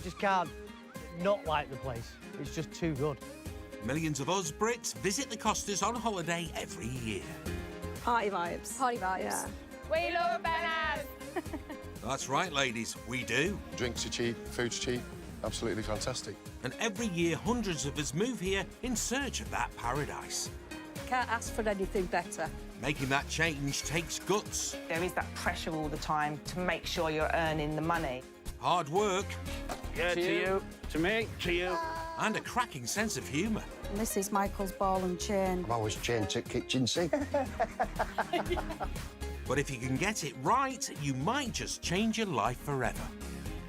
just can't not like the place. It's just too good. Millions of us Brits visit the Costas on holiday every year. Party vibes. Party vibes. Yeah. We love Bennett. That's right, ladies, we do. Drinks are cheap, food's cheap, absolutely fantastic. And every year, hundreds of us move here in search of that paradise. Can't ask for anything better. Making that change takes guts. There is that pressure all the time to make sure you're earning the money. Hard work. Yeah, to you. To me. To you. And a cracking sense of humour. And this is Michael's ball and chain. I'm always chained to kitchen sink. But if you can get it right, you might just change your life forever.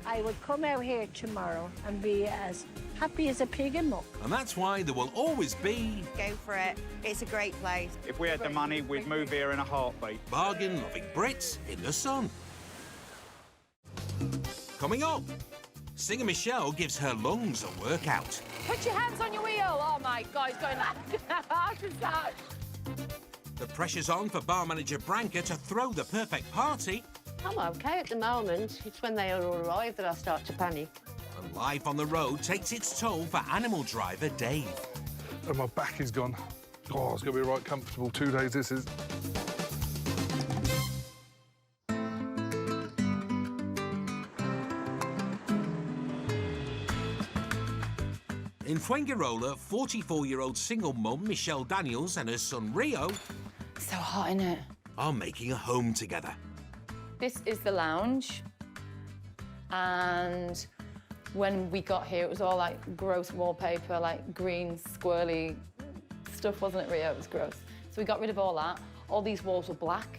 I would come out here tomorrow and be as happy as a pig in muck. And that's why there will always be... Go for it. It's a great place. If we had the money, we'd move here in a heartbeat. bargain-loving Brits in the sun. Coming up, singer Michelle gives her lungs a workout. Put your hands on your wheel. Oh, my God, he's going like heart attack. The pressure's on for bar manager Branca to throw the perfect party. I'm OK at the moment. It's when they all arrive that I start to panic. And life on the road takes its toll for animal driver Dave. And my back is gone. Oh, it's going to be right comfortable 2 days, this is. In Fuengirola, 44-year-old single mum Michelle Daniels and her son Rio So hot, isn't it? are making a home together. This is the lounge. And when we got here, it was all like gross wallpaper, like green, squirrely stuff, wasn't it, Rio? It was gross. So we got rid of all that. All these walls were black.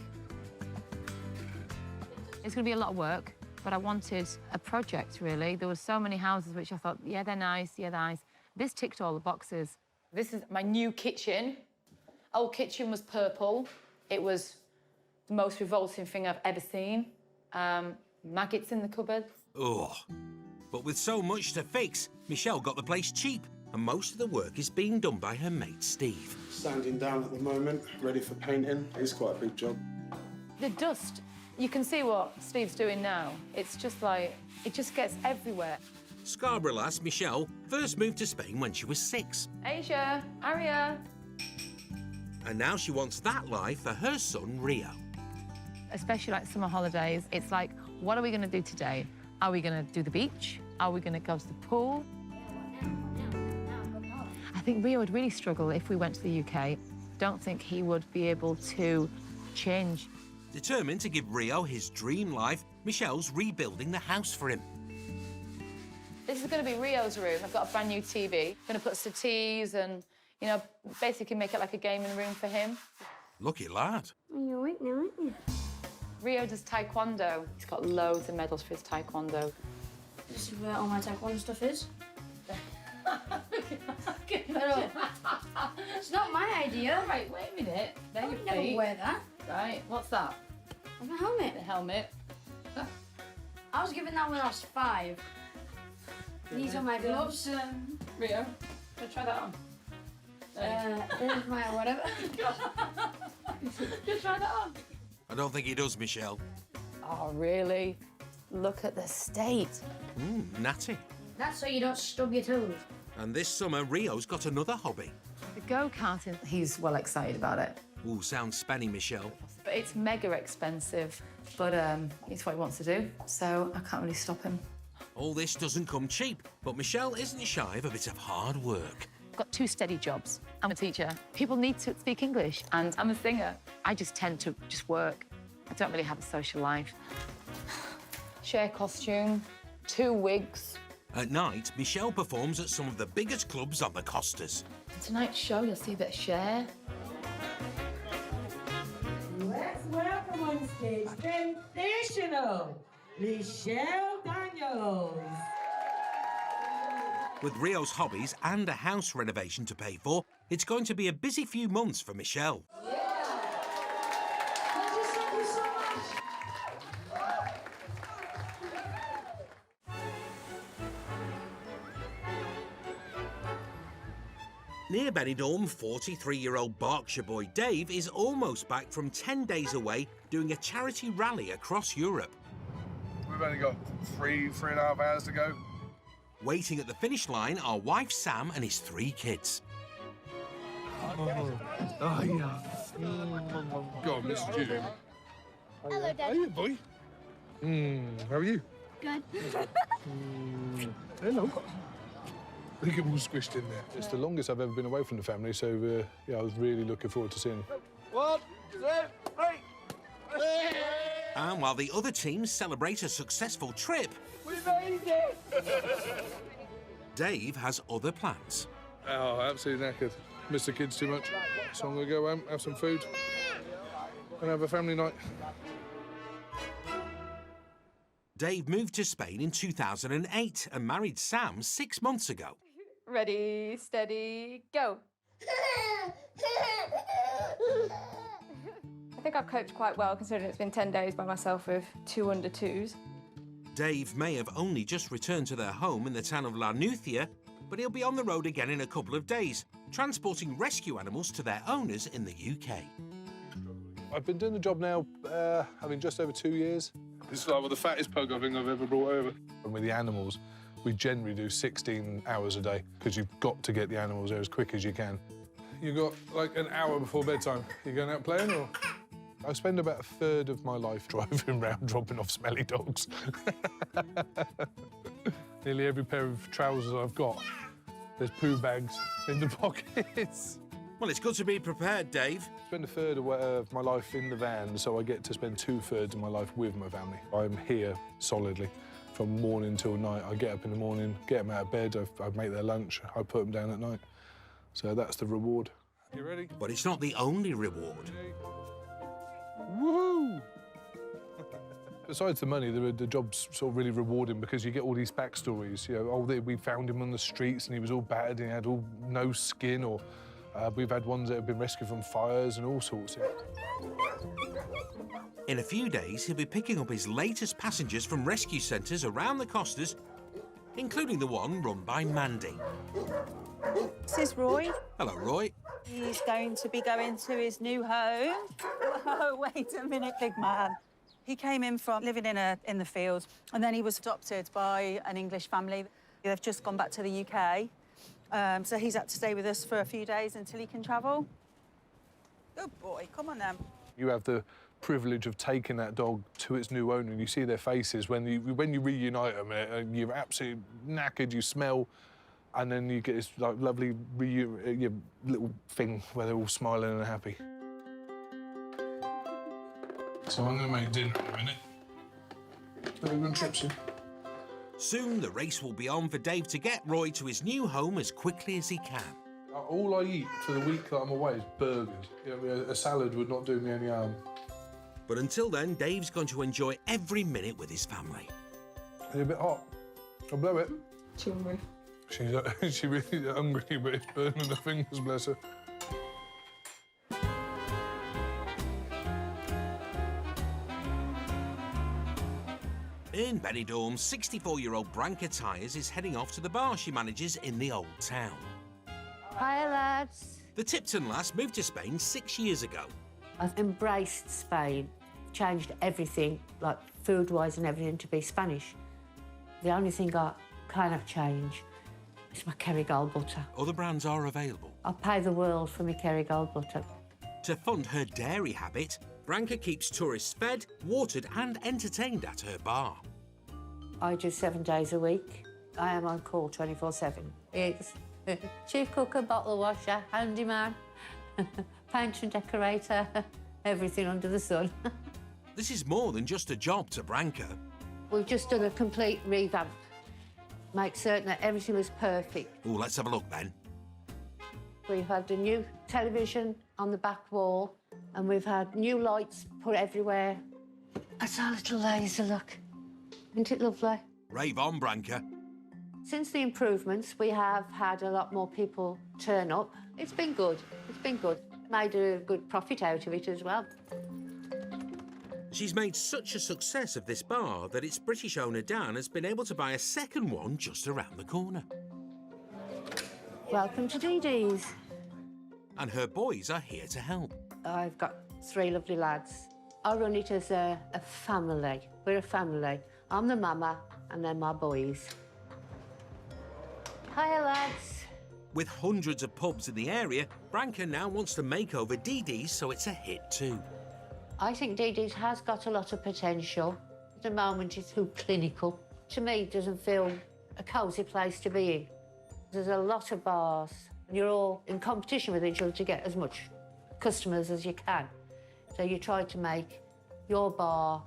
It's going to be a lot of work, but I wanted a project, really. There were so many houses which I thought, yeah, they're nice, yeah, they're nice. This ticked all the boxes. This is my new kitchen. Old kitchen was purple. It was the most revolting thing I've ever seen. Maggots in the cupboards. Ugh. But with so much to fix, Michelle got the place cheap, and most of the work is being done by her mate Steve. Sanding down at the moment, ready for painting. It's quite a big job. The dust, you can see what Steve's doing now. It's just like, it just gets everywhere. Scarborough lass Michelle first moved to Spain when she was 6. Asia, Aria. And now she wants that life for her son Rio. Especially like summer holidays, it's like, what are we going to do today? Are we going to do the beach? Are we going to go to the pool? I think Rio would really struggle if we went to the UK. Don't think he would be able to change. Determined to give Rio his dream life, Michelle's rebuilding the house for him. This is going to be Rio's room. I've got a brand new TV. Going to put settees and, you know, basically make it like a gaming room for him. Lucky lad. You're right now, aren't you? Rio does taekwondo. He's got loads of medals for his taekwondo. This is where all my taekwondo stuff is. It's not my idea. Right, wait a minute. There I your would never feet. wear that. Right, what's that? It's my helmet. The helmet. I was given that when I was 5. These are my gloves. Rio, go try that on. There's my whatever. Go try that on. I don't think he does, Michelle. Oh, really? Look at the state. Natty. That's so you don't stub your toes. And this summer, Rio's got another hobby. The go-karting, he's well excited about it. Ooh, sounds spenny, Michelle. But it's mega expensive. But it's what he wants to do, so I can't really stop him. All this doesn't come cheap, but Michelle isn't shy of a bit of hard work. I've got 2 steady jobs. I'm a teacher. People need to speak English, and I'm a singer. I just tend to just work. I don't really have a social life. Share costume, 2 wigs. At night, Michelle performs at some of the biggest clubs on the Costas. Tonight's show, you'll see a bit of Cher. Let's welcome on stage sensational Michelle Daniels. With Rio's hobbies and a house renovation to pay for, it's going to be a busy few months for Michelle. Thank you so much. Near Benidorm, 43-year-old Berkshire boy Dave is almost back from 10 days away doing a charity rally across Europe. We've only got 3.5 hours to go. Waiting at the finish line are wife Sam and his 3 kids. Oh, yeah. God, Miss Jude. Hello, Dad. How are you, boy? How are you? Good. Hello. They get all squished in there. It's the longest I've ever been away from the family, so yeah, I was really looking forward to seeing them. 1, 2, 3. And while the other teams celebrate a successful trip, We made it! Dave has other plans. Oh, absolutely knackered. Miss the kids too much. So I'm going to go home, have some food, and have a family night. Dave moved to Spain in 2008 and married Sam 6 months ago. Ready, steady, go. I think I've coped quite well considering it's been 10 days by myself with 2 under 2s. Dave may have only just returned to their home in the town of La Nucia, but he'll be on the road again in a couple of days, transporting rescue animals to their owners in the UK. I've been doing the job now, just over 2 years. This is like the fattest pug I think I've ever brought over. And with the animals, we generally do 16 hours a day because you've got to get the animals there as quick as you can. You got like an hour before bedtime. You going out playing or? I spend about a third of my life driving around dropping off smelly dogs. Nearly every pair of trousers I've got, there's poo bags in the pockets. Well, it's good to be prepared, Dave. I spend a third of my life in the van, so I get to spend 2/3 of my life with my family. I'm here solidly from morning till night. I get up in the morning, get them out of bed, I make their lunch, I put them down at night. So that's the reward. You ready? But it's not the only reward. Woohoo! Besides the money, the job's sort of really rewarding because you get all these backstories. You know, we found him on the streets and he was all battered and he had no skin, or we've had ones that have been rescued from fires and all sorts. In a few days, he'll be picking up his latest passengers from rescue centres around the Costas, including the one run by Mandy. This is Roy. Hello, Roy. He's going to be going to his new home. Oh, wait a minute, big man. He came in from living in the fields, and then he was adopted by an English family. They've just gone back to the UK, so he's had to stay with us for a few days until he can travel. Good boy, come on then. You have the privilege of taking that dog to its new owner, and you see their faces when you reunite them, and you're absolutely knackered, you smell, and then you get this like lovely little thing where they're all smiling and happy. So I'm going to make dinner in a minute. Everyone trips in. Soon the race will be on for Dave to get Roy to his new home as quickly as he can. All I eat for the week that I'm away is burgers. You know, a salad would not do me any harm. But until then, Dave's going to enjoy every minute with his family. It's a bit hot. I'll blow it. She's hungry. She's really hungry, but it's burning her fingers, bless her. In Benidorm, 64-year-old Branca Tyres is heading off to the bar she manages in the old town. Hi, lads. The Tipton lass moved to Spain 6 years ago. I've embraced Spain, changed everything, like food-wise and everything, to be Spanish. The only thing I kind of change is my Kerrygold butter. Other brands are available. I pay the world for my Kerrygold butter. To fund her dairy habit, Branca keeps tourists fed, watered and entertained at her bar. I do 7 days a week. I am on call 24/7. It's chief cooker, bottle washer, handyman, painter and decorator, everything under the sun. This is more than just a job to Branca. We've just done a complete revamp. Make certain that everything was perfect. Oh, let's have a look then. We've had a new television on the back wall, and we've had new lights put everywhere. That's our little laser, look. Isn't it lovely? Rave on, Branca. Since the improvements, we have had a lot more people turn up. It's been good. It's been good. Made a good profit out of it as well. She's made such a success of this bar that its British owner Dan has been able to buy a second one just around the corner. Welcome to DD's. And her boys are here to help. I've got 3 lovely lads. I run it as a family. We're a family. I'm the mama, and then my boys. Hiya, lads. With hundreds of pubs in the area, Branca now wants to make over Dee Dee's so it's a hit too. I think Dee Dee's has got a lot of potential. At the moment, it's too clinical. To me, it doesn't feel a cosy place to be in. There's a lot of bars, and you're all in competition with each other to get as much customers as you can. So you try to make your bar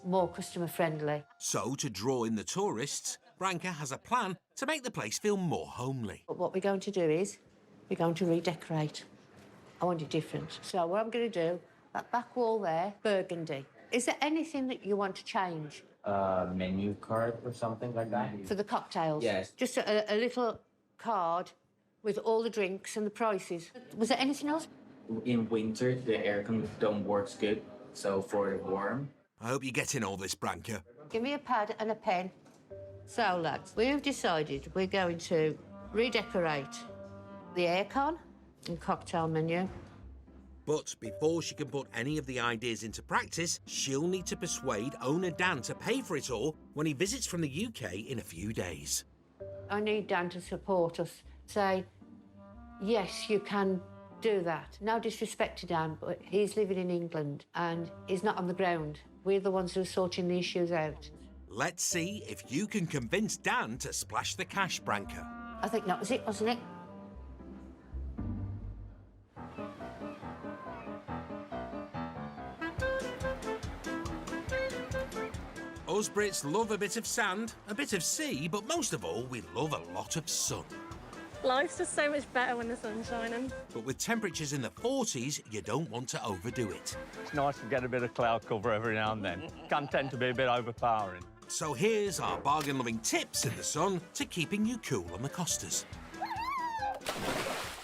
more customer-friendly. So, to draw in the tourists, Branca has a plan to make the place feel more homely. But what we're going to do is we're going to redecorate. I want it different. So what I'm going to do, that back wall there, burgundy. Is there anything that you want to change? Menu card or something like that? For the cocktails? Yes. Just a little card with all the drinks and the prices. Was there anything else? In winter, the aircon don't work good, so for the warm. I hope you're getting all this, Branca. Give me a pad and a pen. So, lads, we've decided we're going to redecorate the aircon and cocktail menu. But before she can put any of the ideas into practice, she'll need to persuade owner Dan to pay for it all when he visits from the UK in a few days. I need Dan to support us. Say, yes, you can do that. No disrespect to Dan, but he's living in England and he's not on the ground. We're the ones who are sorting the issues out. Let's see if you can convince Dan to splash the cash, Branca. I think that was it, wasn't it? Us Brits love a bit of sand, a bit of sea, but most of all, we love a lot of sun. Life's just so much better when the sun's shining. But with temperatures in the 40s, you don't want to overdo it. It's nice to get a bit of cloud cover every now and then. Can tend to be a bit overpowering. So here's our bargain-loving tips in the sun to keeping you cool on the costas.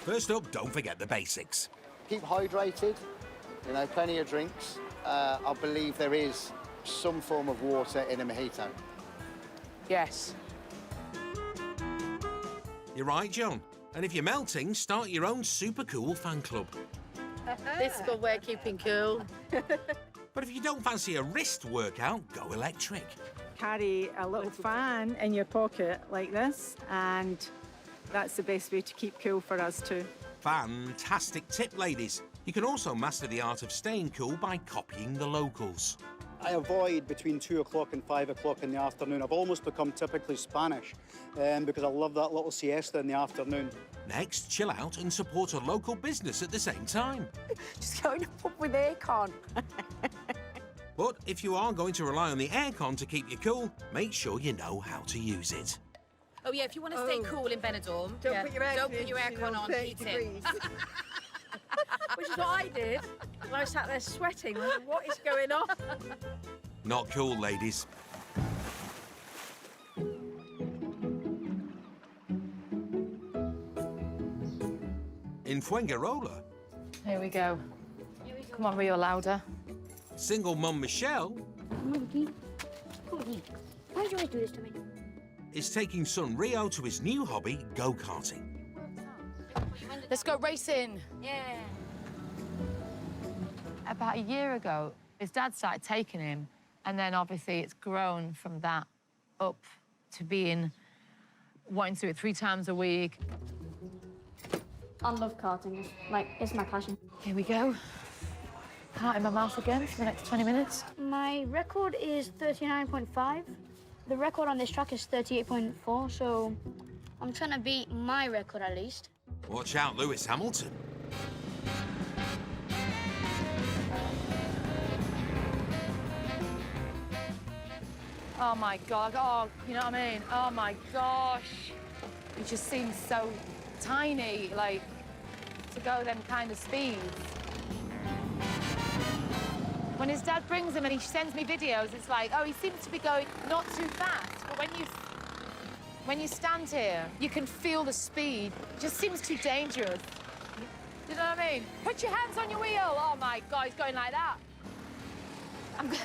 First up, don't forget the basics. Keep hydrated, you know, plenty of drinks. I believe there is some form of water in a mojito. Yes. You're right, John. And if you're melting, start your own super cool fan club. This is good way of keeping cool. But if you don't fancy a wrist workout, go electric. Carry a little fan in your pocket like this, and that's the best way to keep cool for us too. Fantastic tip, ladies. You can also master the art of staying cool by copying the locals. I avoid between 2 o'clock and 5 o'clock in the afternoon. I've almost become typically Spanish because I love that little siesta in the afternoon. Next, chill out and support a local business at the same time. Just go in a pub with aircon. But if you are going to rely on the aircon to keep you cool, make sure you know how to use it. Oh, yeah, if you want to stay cool in Benidorm, Don't put your aircon on heating. Which is what I did when I sat there sweating. Like, what is going on? Not cool, ladies. In Fuengirola, Here we go. Come on, Rio, louder. single mum Michelle Why do you always do this to me? is taking son Rio to his new hobby, go-karting. Let's go racing. Yeah. About a year ago, his dad started taking him, and then obviously it's grown from that up to being wanting to do it 3 times a week. I love karting. Like, it's my passion. Here we go. Heart in my mouth again for the next 20 minutes. My record is 39.5. The record on this track is 38.4, so I'm trying to beat my record at least. Watch out, Lewis Hamilton. Oh, my God. Oh, you know what I mean? Oh, my gosh. He just seems so tiny, like, to go them kind of speeds. When his dad brings him and he sends me videos, it's like, oh, he seems to be going not too fast. But when you stand here, you can feel the speed. It just seems too dangerous. Do you know what I mean? Put your hands on your wheel. Oh, my God, he's going like that. I'm gonna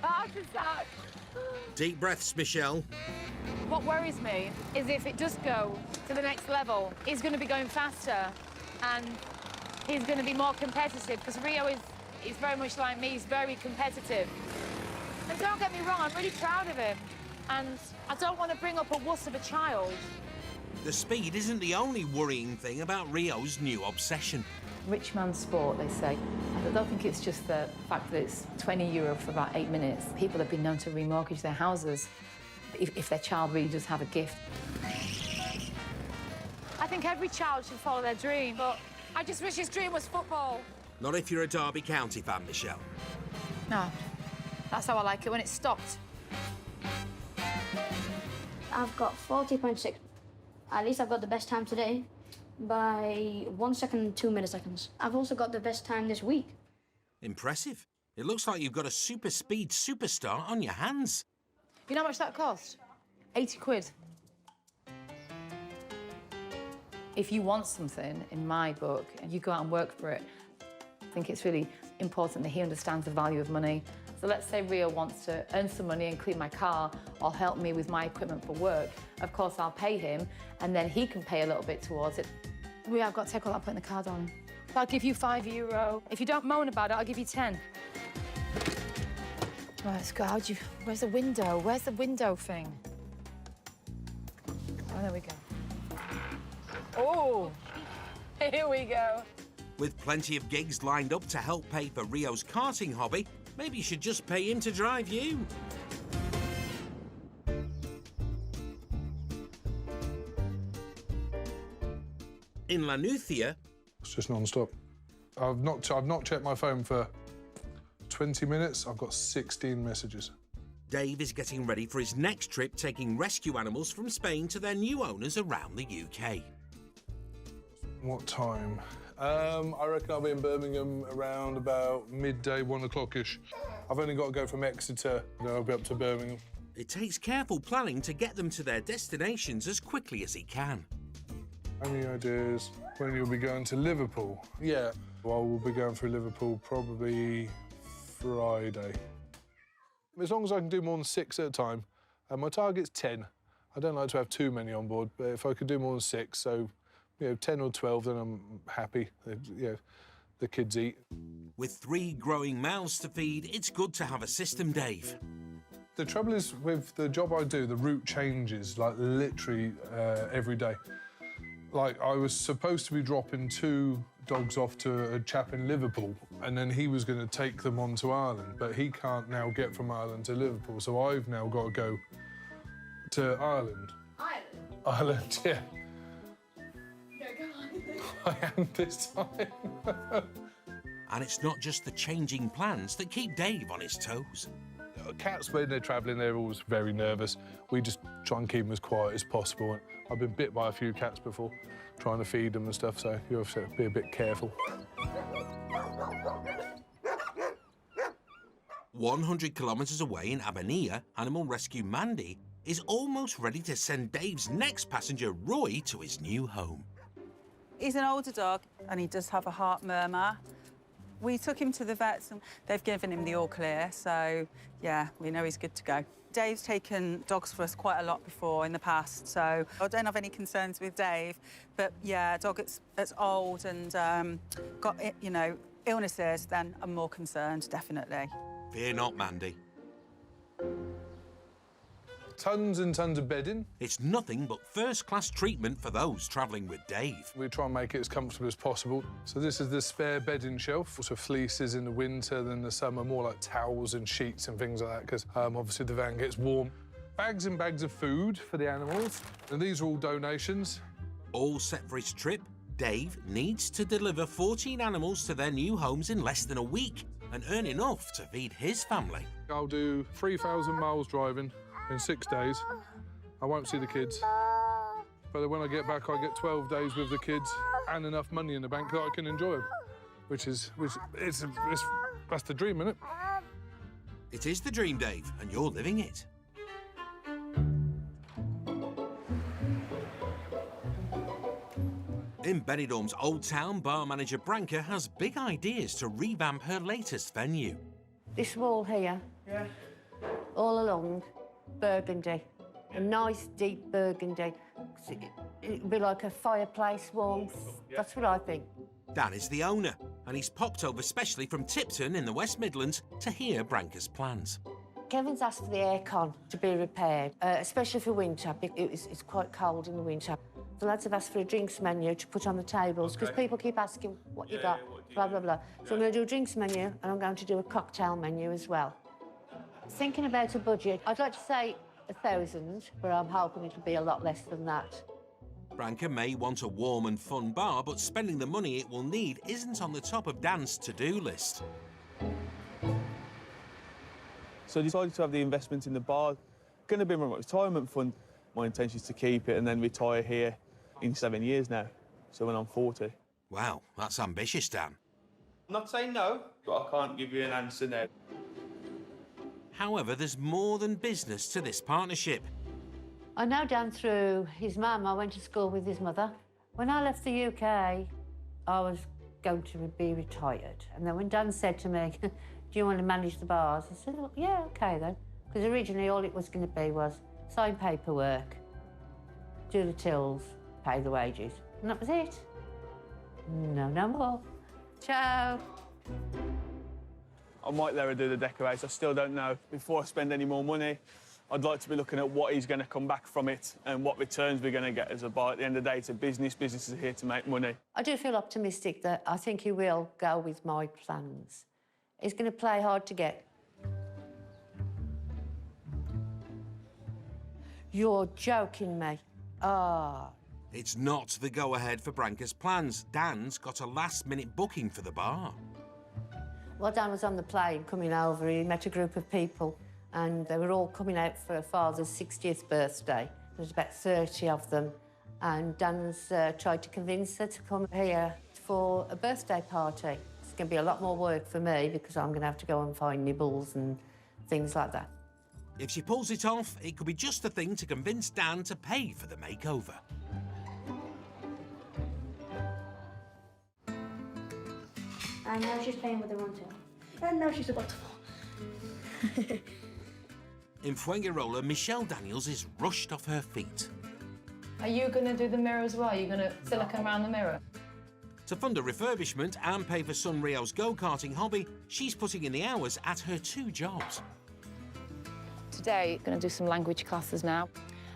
heart attack. Deep breaths, Michelle. What worries me is if it does go to the next level, he's going to be going faster and he's going to be more competitive because Rio is very much like me. He's very competitive. And don't get me wrong, I'm really proud of him. and I don't want to bring up a wuss of a child. The speed isn't the only worrying thing about Rio's new obsession. Rich man's sport, they say. I don't think it's just the fact that it's €20 for about 8 minutes. People have been known to remortgage their houses if their child really does have a gift. I think every child should follow their dream, but I just wish his dream was football. Not if you're a Derby County fan, Michelle. No, that's how I like it, when it's stopped. I've got 40.6. At least I've got the best time today by 1 second and 2 milliseconds. I've also got the best time this week. Impressive. It looks like you've got a super speed superstar on your hands. You know how much that cost? 80 quid. If you want something, in my book, and you go out and work for it, I think it's really important that he understands the value of money. So let's say Rio wants to earn some money and clean my car or help me with my equipment for work. Of course, I'll pay him, and then he can pay a little bit towards it. Rio, I've got to take all that, put in the car, darling. I'll give you €5. If you don't moan about it, I'll give you 10. Right, let's go. Where's the window? Where's the window thing? Oh, there we go. Oh, here we go. With plenty of gigs lined up to help pay for Rio's karting hobby, maybe you should just pay him to drive you. In Lanuthia... It's just non-stop. I've not checked my phone for 20 minutes. I've got 16 messages. Dave is getting ready for his next trip, taking rescue animals from Spain to their new owners around the UK. What time? I reckon I'll be in Birmingham around about midday, 1 o'clock-ish. I've only got to go from Exeter, then I'll be up to Birmingham. It takes careful planning to get them to their destinations as quickly as he can. Any ideas when you'll be going to Liverpool? Yeah, well, we'll be going through Liverpool probably Friday. As long as I can do more than 6 at a time. My target's 10. I don't like to have too many on board, but if I could do more than 6, so 10 or 12, then I'm happy. The kids eat. With 3 growing mouths to feed, it's good to have a system, Dave. The trouble is, with the job I do, the route changes, like, literally every day. Like, I was supposed to be dropping 2 dogs off to a chap in Liverpool, and then he was going to take them on to Ireland, but he can't now get from Ireland to Liverpool, so I've now got to go to Ireland. Ireland? Ireland, yeah. I am this time. And it's not just the changing plans that keep Dave on his toes. Cats, when they're travelling, they're always very nervous. We just try and keep them as quiet as possible. I've been bit by a few cats before, trying to feed them and stuff, so you have to be a bit careful. 100 kilometres away in Abernea, animal rescue Mandy is almost ready to send Dave's next passenger, Roy, to his new home. He's an older dog, and he does have a heart murmur. We took him to the vets, and they've given him the all clear, so, yeah, we know he's good to go. Dave's taken dogs for us quite a lot before in the past, so I don't have any concerns with Dave. But, yeah, a dog that's old and got, illnesses, then I'm more concerned, definitely. Fear not, Mandy. Tons and tons of bedding. It's nothing but first-class treatment for those travelling with Dave. We try and make it as comfortable as possible. So this is the spare bedding shelf. Also fleeces in the winter, then the summer, more like towels and sheets and things like that, because obviously the van gets warm. Bags and bags of food for the animals. And these are all donations. All set for his trip, Dave needs to deliver 14 animals to their new homes in less than a week and earn enough to feed his family. I'll do 3,000 miles driving in 6 days. I won't see the kids. But when I get back, I get 12 days with the kids and enough money in the bank that I can enjoy them, that's the dream, isn't it? It is the dream, Dave, and you're living it. In Benidorm's Old Town, bar manager Branka has big ideas to revamp her latest venue. This wall here, all along, burgundy. A nice, deep burgundy. It'd be like a fireplace wall. That's what I think. Dan is the owner, and he's popped over specially from Tipton in the West Midlands to hear Branka's plans. Kevin's asked for the aircon to be repaired, especially for winter. It's quite cold in the winter. The lads have asked for a drinks menu to put on the tables because people keep asking what you got, blah, blah, blah. So I'm going to do a drinks menu and I'm going to do a cocktail menu as well. Thinking about a budget, I'd like to say 1,000, but I'm hoping it'll be a lot less than that. Branca may want a warm and fun bar, but spending the money it will need isn't on the top of Dan's to-do list. So I decided to have the investment in the bar. Going to be my retirement fund. My intention is to keep it and then retire here in 7 years now, so when I'm 40. Wow, that's ambitious, Dan. I'm not saying no, but I can't give you an answer now. However, there's more than business to this partnership. I know Dan through his mum. I went to school with his mother. When I left the UK, I was going to be retired. And then when Dan said to me, do you want to manage the bars? I said, well, yeah, OK then. Because originally all it was going to be was sign paperwork, do the tills, pay the wages. And that was it. No more. Ciao. I might let her do the decorations. I still don't know. Before I spend any more money, I'd like to be looking at what is going to come back from it and what returns we're going to get as a bar. At the end of the day, it's a business. Business is here to make money. I do feel optimistic that I think he will go with my plans. He's going to play hard to get. You're joking me. Ah. It's not the go-ahead for Branca's plans. Dan's got a last-minute booking for the bar. Well, Dan was on the plane coming over. He met a group of people and they were all coming out for a father's 60th birthday. There was about 30 of them, and Dan's tried to convince her to come here for a birthday party. It's going to be a lot more work for me because I'm going to have to go and find nibbles and things like that. If she pulls it off, it could be just the thing to convince Dan to pay for the makeover. And now she's playing with her own tail. And now she's about to fall. In Fuengirola, Michelle Daniels is rushed off her feet. Are you going to do the mirror as well? Are you going to silicone around the mirror? To fund a refurbishment and pay for son Rio's go-karting hobby, she's putting in the hours at her 2 jobs. Today, I'm going to do some language classes now.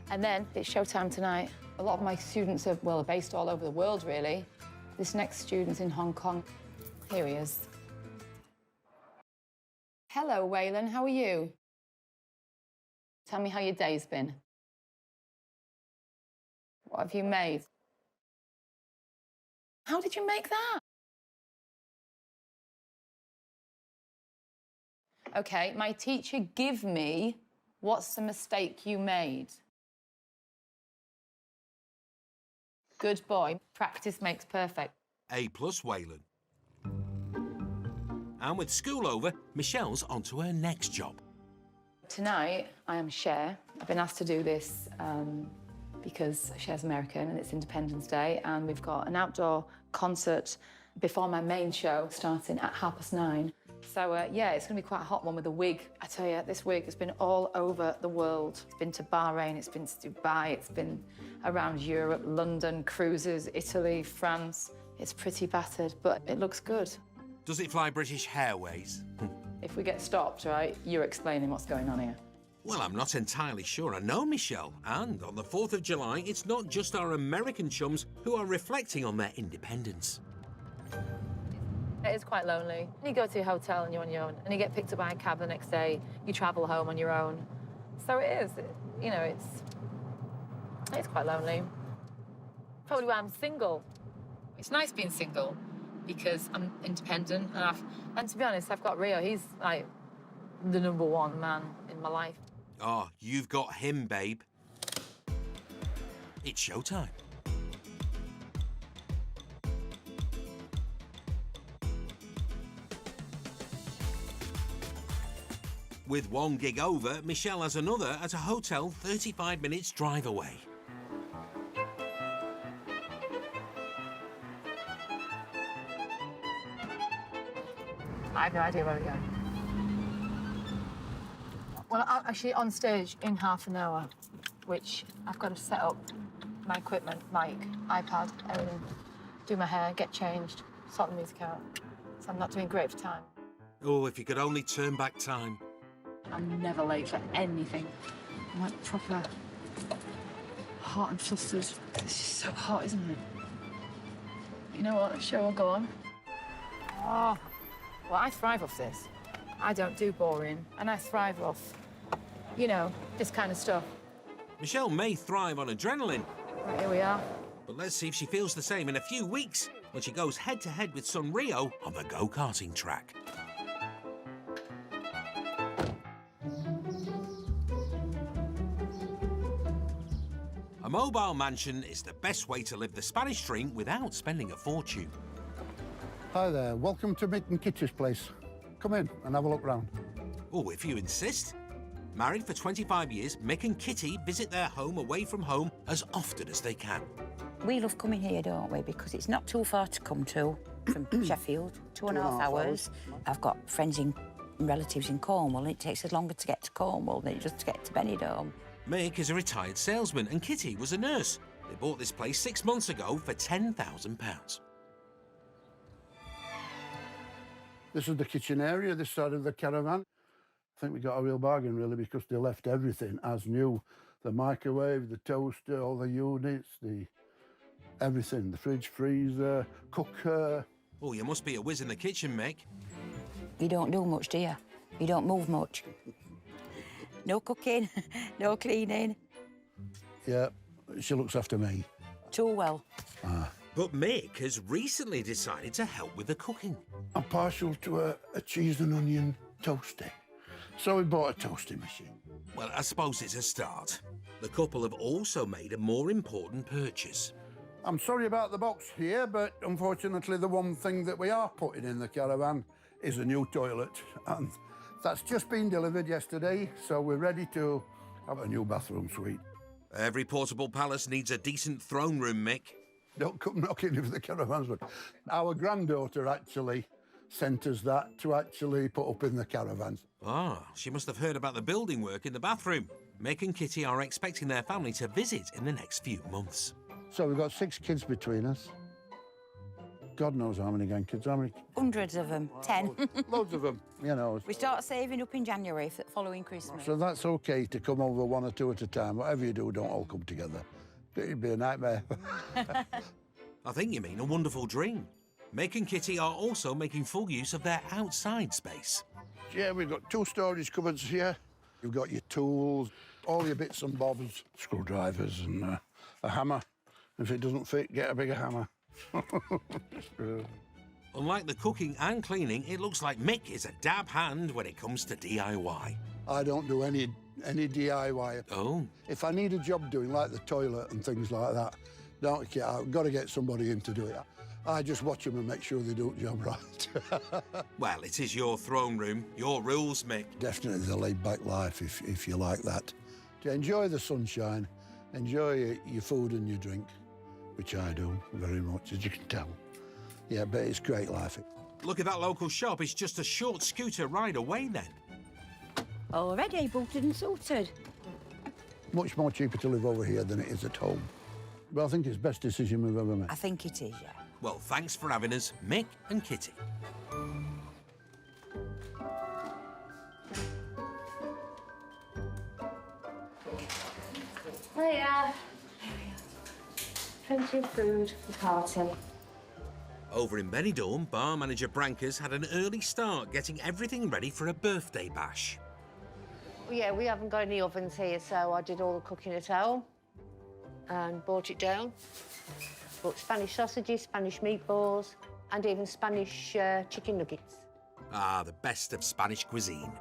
And then it's showtime tonight. A lot of my students are, well, based all over the world, really. This next student's in Hong Kong. Here he is. Hello, Waylon, how are you? Tell me how your day's been. What have you made? How did you make that? OK, my teacher give me what's the mistake you made. Good boy. Practice makes perfect. A+ Waylon. And with school over, Michelle's onto her next job. Tonight, I am Cher. I've been asked to do this because Cher's American and it's Independence Day, and we've got an outdoor concert before my main show starting at 9:30. So, yeah, it's going to be quite a hot one with a wig. I tell you, this wig has been all over the world. It's been to Bahrain, it's been to Dubai, it's been around Europe, London, cruises, Italy, France. It's pretty battered, but it looks good. Does it fly British Airways? If we get stopped, right, you're explaining what's going on here. Well, I'm not entirely sure I know Michelle. And on the 4th of July, it's not just our American chums who are reflecting on their independence. It is quite lonely. You go to your hotel and you're on your own, and you get picked up by a cab the next day. You travel home on your own. So it is, you know, it's quite lonely. Probably why I'm single. It's nice being single because I'm independent, and to be honest, I've got Rio. He's like the #1 man in my life. Oh, you've got him, babe. It's showtime. With 1 gig over, Michelle has another at a hotel 35 minutes drive away. I have no idea where we're going. Well, I'm actually on stage in half an hour, which I've got to set up my equipment, mic, iPad, everything, do my hair, get changed, sort the music out. So I'm not doing great for time. Oh, if you could only turn back time. I'm never late for anything. I'm like proper hot and flustered. It's just so hot, isn't it? You know what? The show will go on. Oh, well, I thrive off this. I don't do boring, and I thrive off, you know, this kind of stuff. Michelle may thrive on adrenaline. Right, here we are. But let's see if she feels the same in a few weeks when she goes head-to-head with son Rio on the go-karting track. A mobile mansion is the best way to live the Spanish dream without spending a fortune. Hi there, welcome to Mick and Kitty's place. Come in and have a look round. Oh, if you insist. Married for 25 years, Mick and Kitty visit their home away from home as often as they can. We love coming here, don't we? Because it's not too far to come to from Sheffield, 2.5 hours. I've got friends and relatives in Cornwall, and it takes us longer to get to Cornwall than it does to get to Benidorm. Mick is a retired salesman and Kitty was a nurse. They bought this place 6 months ago for £10,000. This is the kitchen area, this side of the caravan. I think we got a real bargain, really, because they left everything as new. The microwave, the toaster, all the units, everything, the fridge, freezer, cooker. Oh, you must be a whiz in the kitchen, Mick. You don't do much, do you? You don't move much. No cooking, no cleaning. Yeah, she looks after me. Too well. But Mick has recently decided to help with the cooking. I'm partial to a cheese and onion toasty. So we bought a toasting machine. Well, I suppose it's a start. The couple have also made a more important purchase. I'm sorry about the box here, but unfortunately the one thing that we are putting in the caravan is a new toilet. And that's just been delivered yesterday, so we're ready to have a new bathroom suite. Every portable palace needs a decent throne room, Mick. Don't come knocking if the caravan's good. Our granddaughter actually sent us that to actually put up in the caravans. Ah, she must have heard about the building work in the bathroom. Mick and Kitty are expecting their family to visit in the next few months. So we've got 6 kids between us. God knows how many grandkids, how many? Hundreds of them, 10. Loads of them, you know. We start saving up in January for the following Christmas. So that's OK to come over 1 or 2 at a time. Whatever you do, don't all come together. It'd be a nightmare. I think you mean a wonderful dream. Mick and Kitty are also making full use of their outside space. Yeah, we've got 2 storage cupboards here. You've got your tools, all your bits and bobs, screwdrivers and a hammer. If it doesn't fit, get a bigger hammer. Unlike the cooking and cleaning, it looks like Mick is a dab hand when it comes to DIY. I don't do any DIY. Oh. If I need a job doing, like the toilet and things like that, don't care. I've got to get somebody in to do it. I just watch them and make sure they do the job right. Well, it is your throne room, your rules, Mick. Definitely the laid-back life, if you like that. To enjoy the sunshine, enjoy your food and your drink, which I do very much, as you can tell. Yeah, but it's great life. Look at that local shop. It's just a short scooter ride away then. Already booted and sorted. Much more cheaper to live over here than it is at home. But I think it's the best decision we've ever made. I think it is, yeah. Well, thanks for having us, Mick and Kitty. Hiya. Plenty of food for the party. Over in Benidorm, bar manager Branca's had an early start getting everything ready for a birthday bash. Well, yeah, we haven't got any ovens here, so I did all the cooking at home and brought it down. Bought Spanish sausages, Spanish meatballs, and even Spanish chicken nuggets. Ah, the best of Spanish cuisine.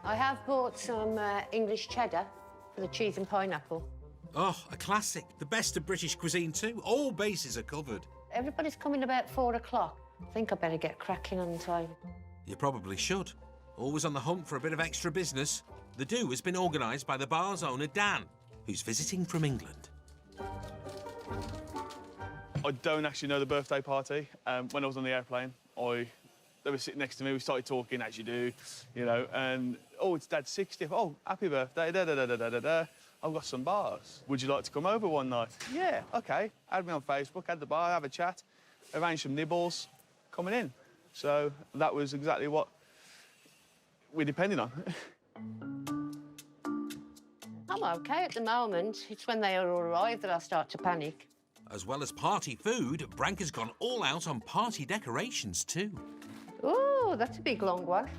I have bought some English cheddar for the cheese and pineapple. Oh, a classic. The best of British cuisine too. All bases are covered. Everybody's coming about 4 o'clock. I think I better get cracking on time. You probably should. Always on the hunt for a bit of extra business. The do has been organised by the bar's owner, Dan, who's visiting from England. I don't actually know the birthday party. When I was on the airplane, they were sitting next to me. We started talking, as you do, you know, and, oh, it's Dad's 60th. Oh, happy birthday, da-da-da-da-da-da. I've got some bars. Would you like to come over one night? Yeah, OK. Add me on Facebook, add the bar, have a chat, arrange some nibbles, coming in. So that was exactly what we depended on. I'm okay at the moment. It's when they all arrive that I start to panic. As well as party food, Branca's gone all out on party decorations too. Oh, that's a big long one.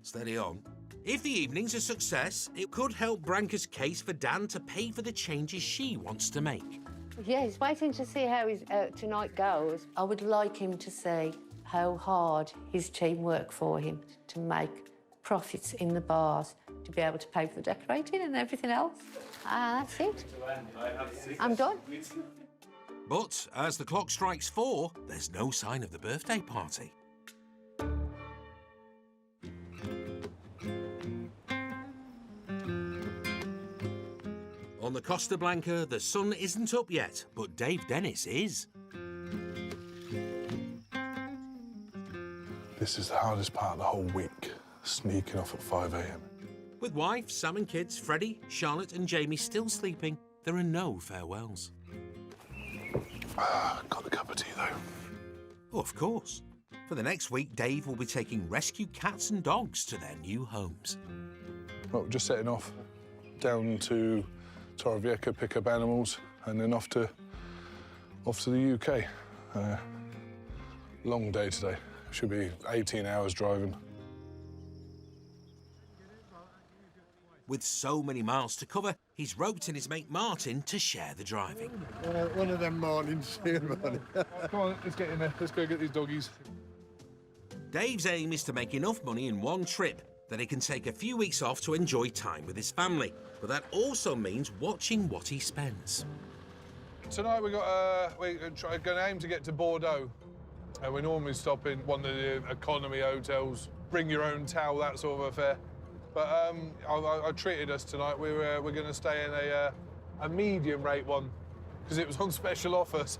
Steady on. If the evening's a success, it could help Branca's case for Dan to pay for the changes she wants to make. Yeah, he's waiting to see how his tonight goes. I would like him to see how hard his team work for him to make profits in the bars, to be able to pay for the decorating and everything else. That's it. I'm done. But as the clock strikes 4, there's no sign of the birthday party. On the Costa Blanca, the sun isn't up yet, but Dave Dennis is. This is the hardest part of the whole week, sneaking off at 5 a.m. With wife, Sam and kids, Freddie, Charlotte and Jamie still sleeping, there are no farewells. Got a cup of tea, though. Oh, of course. For the next week, Dave will be taking rescue cats and dogs to their new homes. Well, just setting off down to Torrevieja, pick up animals, and then off to the UK. Long day today. Should be 18 hours driving. With so many miles to cover, he's roped in his mate Martin to share the driving. One of them mornings. Come on, let's get in there. Let's go get these doggies. Dave's aim is to make enough money in one trip that he can take a few weeks off to enjoy time with his family. But that also means watching what he spends. Tonight we're going to aim to get to Bordeaux. And we normally stop in one of the economy hotels, bring your own towel, that sort of affair. But I treated us tonight. We're going to stay in a medium rate one because it was on special offer. So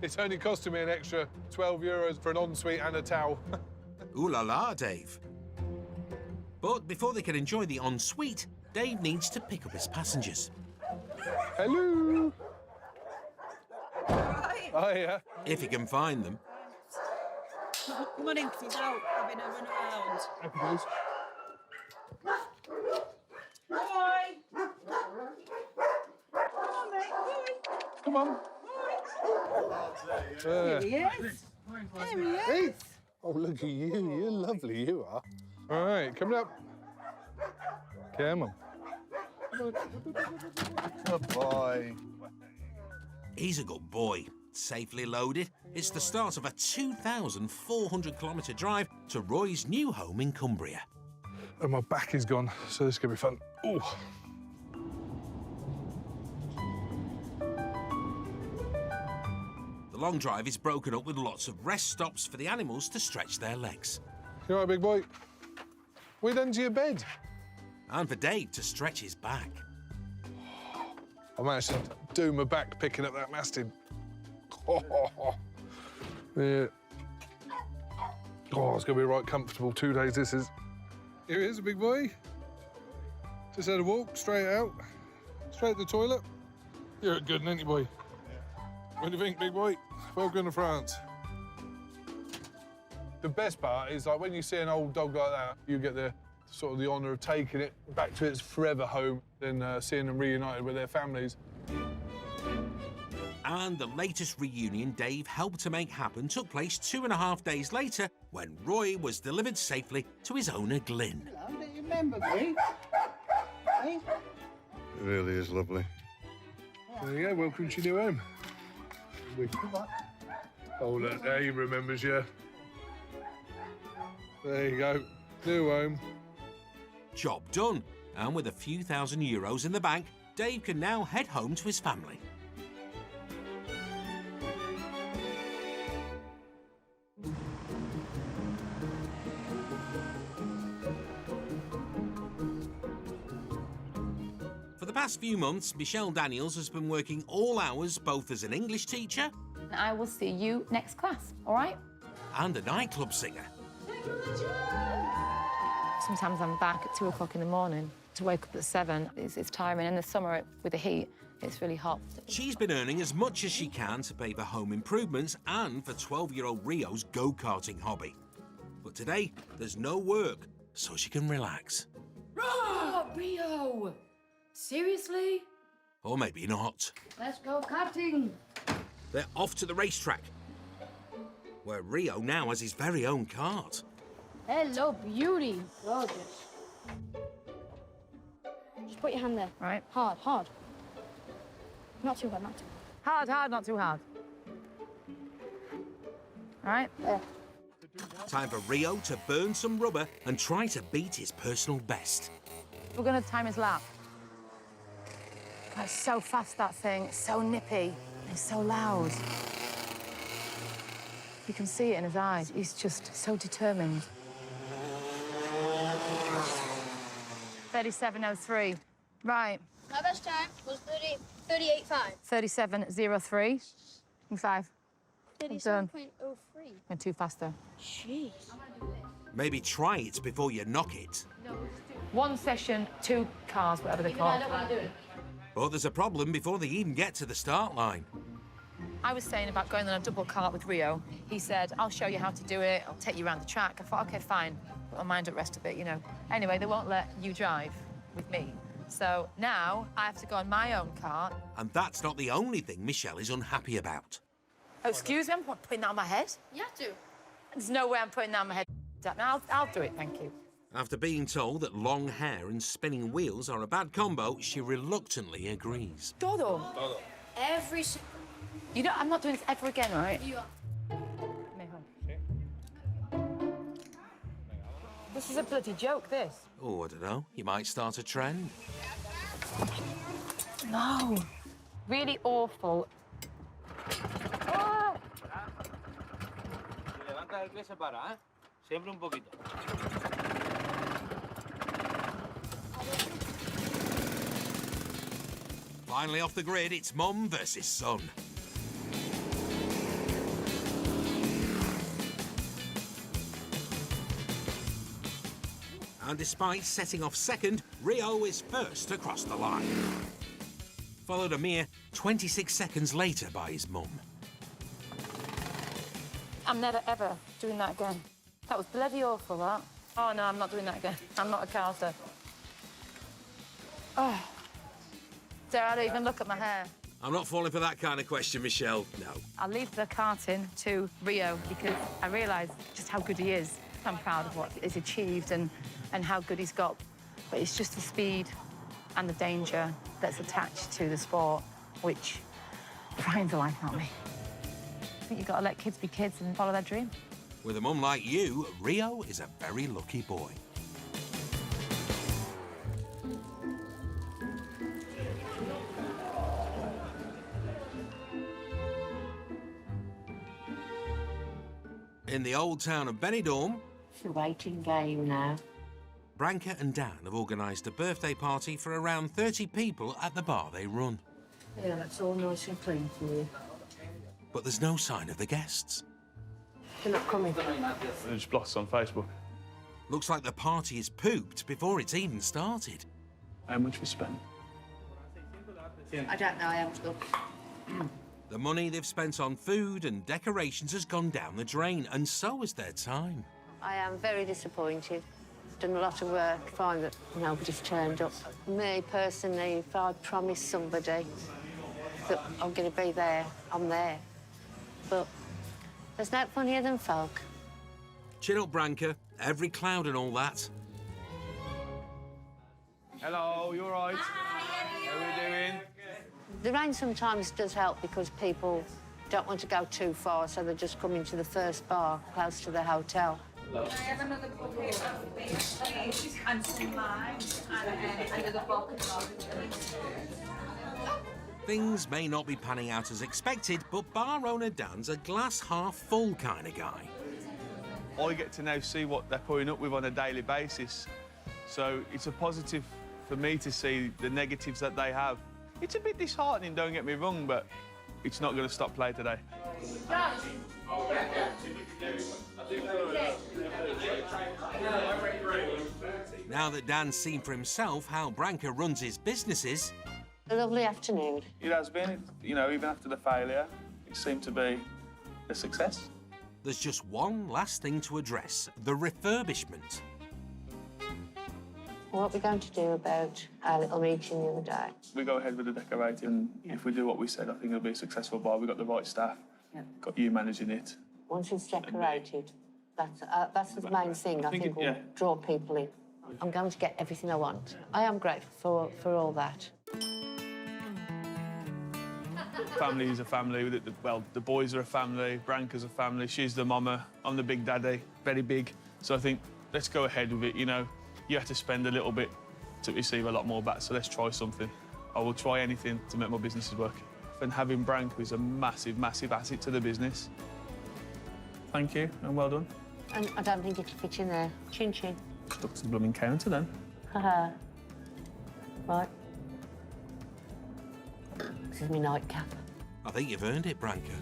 it's only costing me an extra €12 for an ensuite and a towel. Ooh la la, Dave. But before they can enjoy the ensuite, Dave needs to pick up his passengers. Hello. Oh, yeah. If he can find them. Come on in, 'cause he's out having a run around. Happy days. Boy! Come on, mate, Come on. Here he is. There he is. Hey. Oh, look at you. You're lovely, you are. All right, coming up. Come on. Good boy. He's a good boy. Safely loaded, it's the start of a 2,400-kilometre drive to Roy's new home in Cumbria. And my back is gone, so this is going to be fun. Ooh. The long drive is broken up with lots of rest stops for the animals to stretch their legs. You all right, big boy? We done to your bed? And for Dave to stretch his back. I managed to do my back picking up that masthead. Yeah. Oh, it's going to be right comfortable. 2 days this is. Here he is, big boy. Just had a walk, straight out. Straight to the toilet. You're a good one, ain't you, boy? What do you think, big boy? Welcome to France. The best part is, like, when you see an old dog like that, you get the sort of the honour of taking it back to its forever home and seeing them reunited with their families. And the latest reunion Dave helped to make happen took place 2.5 days later when Roy was delivered safely to his owner, Glyn. Hello, do you remember me? Hey? It really is lovely. There you go, welcome to your new home. Oh, look, there he remembers you. There you go, new home. Job done. And with a few €1,000 in the bank, Dave can now head home to his family. For the past few months, Michelle Daniels has been working all hours both as an English teacher I will see you next class, all right? and a nightclub singer. Sometimes I'm back at 2 o'clock in the morning. To wake up at 7, it's tiring. In the summer, with the heat, it's really hot. She's been earning as much as she can to pay for home improvements and for 12-year-old Rio's go-karting hobby. But today, there's no work, so she can relax. Oh, Rio! Seriously? Or maybe not. Let's go karting. They're off to the racetrack, where Rio now has his very own kart. Hello, beauty. Gorgeous. Just put your hand there. Right. Hard, hard. Not too hard, not too Hard, hard, not too hard. All right. There. Time for Rio to burn some rubber and try to beat his personal best. We're going to time his lap. It's so fast, that thing. It's so nippy. It's so loud. You can see it in his eyes. He's just so determined. 37.03. Right. My best time was 38.5. 37.03. And 5. Done. 37.03. Went too fast there. Jeez. Maybe try it before you knock it. One session, 2 cars, whatever they're called. I don't want to do it. But there's a problem before they even get to the start line. I was saying about going on a double cart with Rio. He said, I'll show you how to do it. I'll take you around the track. I thought, OK, fine. Put my mind at rest a bit, you know. Anyway, they won't let you drive with me. So now I have to go on my own cart. And that's not the only thing Michelle is unhappy about. Oh, excuse me, I'm not putting that on my head. You have to. There's no way I'm putting that on my head. I'll do it, thank you. After being told that long hair and spinning wheels are a bad combo, she reluctantly agrees. Todo. Every... You know, I'm not doing this ever again, right? You are. This is a bloody joke, this. Oh, I don't know. You might start a trend. No. Really awful. Oh! Finally off the grid, it's mum versus son. And despite setting off second, Rio is first across the line. Followed a mere 26 seconds later by his mum. I'm never, ever doing that again. That was bloody awful, that. Oh, no, I'm not doing that again. I'm not a carter. Oh. Dare I don't even look at my hair. I'm not falling for that kind of question, Michelle. No. I'll leave the karting to Rio because I realise just how good he is. I'm proud of what he's achieved and how good he's got. But it's just the speed and the danger that's attached to the sport, which frightens the life out of me. I think you've got to let kids be kids and follow their dream. With a mum like you, Rio is a very lucky boy. In the old town of Benidorm... It's a waiting game now. Branka and Dan have organised a birthday party for around 30 people at the bar they run. Yeah, that's all nice and clean for you. But there's no sign of the guests. They're not coming. They just blocked us on Facebook. Looks like the party is pooped before it's even started. How much we spent? I don't know, I haven't looked. The money they've spent on food and decorations has gone down the drain, and so has their time. I am very disappointed. Done a lot of work, find that nobody's turned up. Me, personally, if I promise somebody that I'm going to be there, I'm there. But there's no funnier than folk. Chin up, Branka. Every cloud and all that. Hello, you all right? How are we doing? The rain sometimes does help because people don't want to go too far, so they just come into the first bar close to the hotel. I have another and some lime and another bucket. Things may not be panning out as expected, but bar owner Dan's a glass-half-full kind of guy. I get to now see what they're putting up with on a daily basis. So it's a positive for me to see the negatives that they have. It's a bit disheartening, don't get me wrong, but it's not going to stop play today. Now that Dan's seen for himself how Branka runs his businesses... A lovely afternoon. It has been, you know, even after the failure, it seemed to be a success. There's just one last thing to address, the refurbishment. What are we going to do about our little meeting the other day? We go ahead with the decorating, and if we do what we said, I think it'll be a successful bar. We've got the right staff, got you managing it. Once it's decorated, that's the main thing. I think will draw people in. I'm going to get everything I want. I am grateful for all that. Family is a family. Well, the boys are a family, Branka's a family, she's the mama, I'm the big daddy, very big. So I think, let's go ahead with it, you know. You have to spend a little bit to receive a lot more back, so let's try something. I will try anything to make my businesses work. And having Branka is a massive, massive asset to the business. Thank you, and well done. And I don't think it'll fit in there. Chin chin. Stuck to the blooming counter then. Haha. Right. This is my nightcap. I think you've earned it, Branka.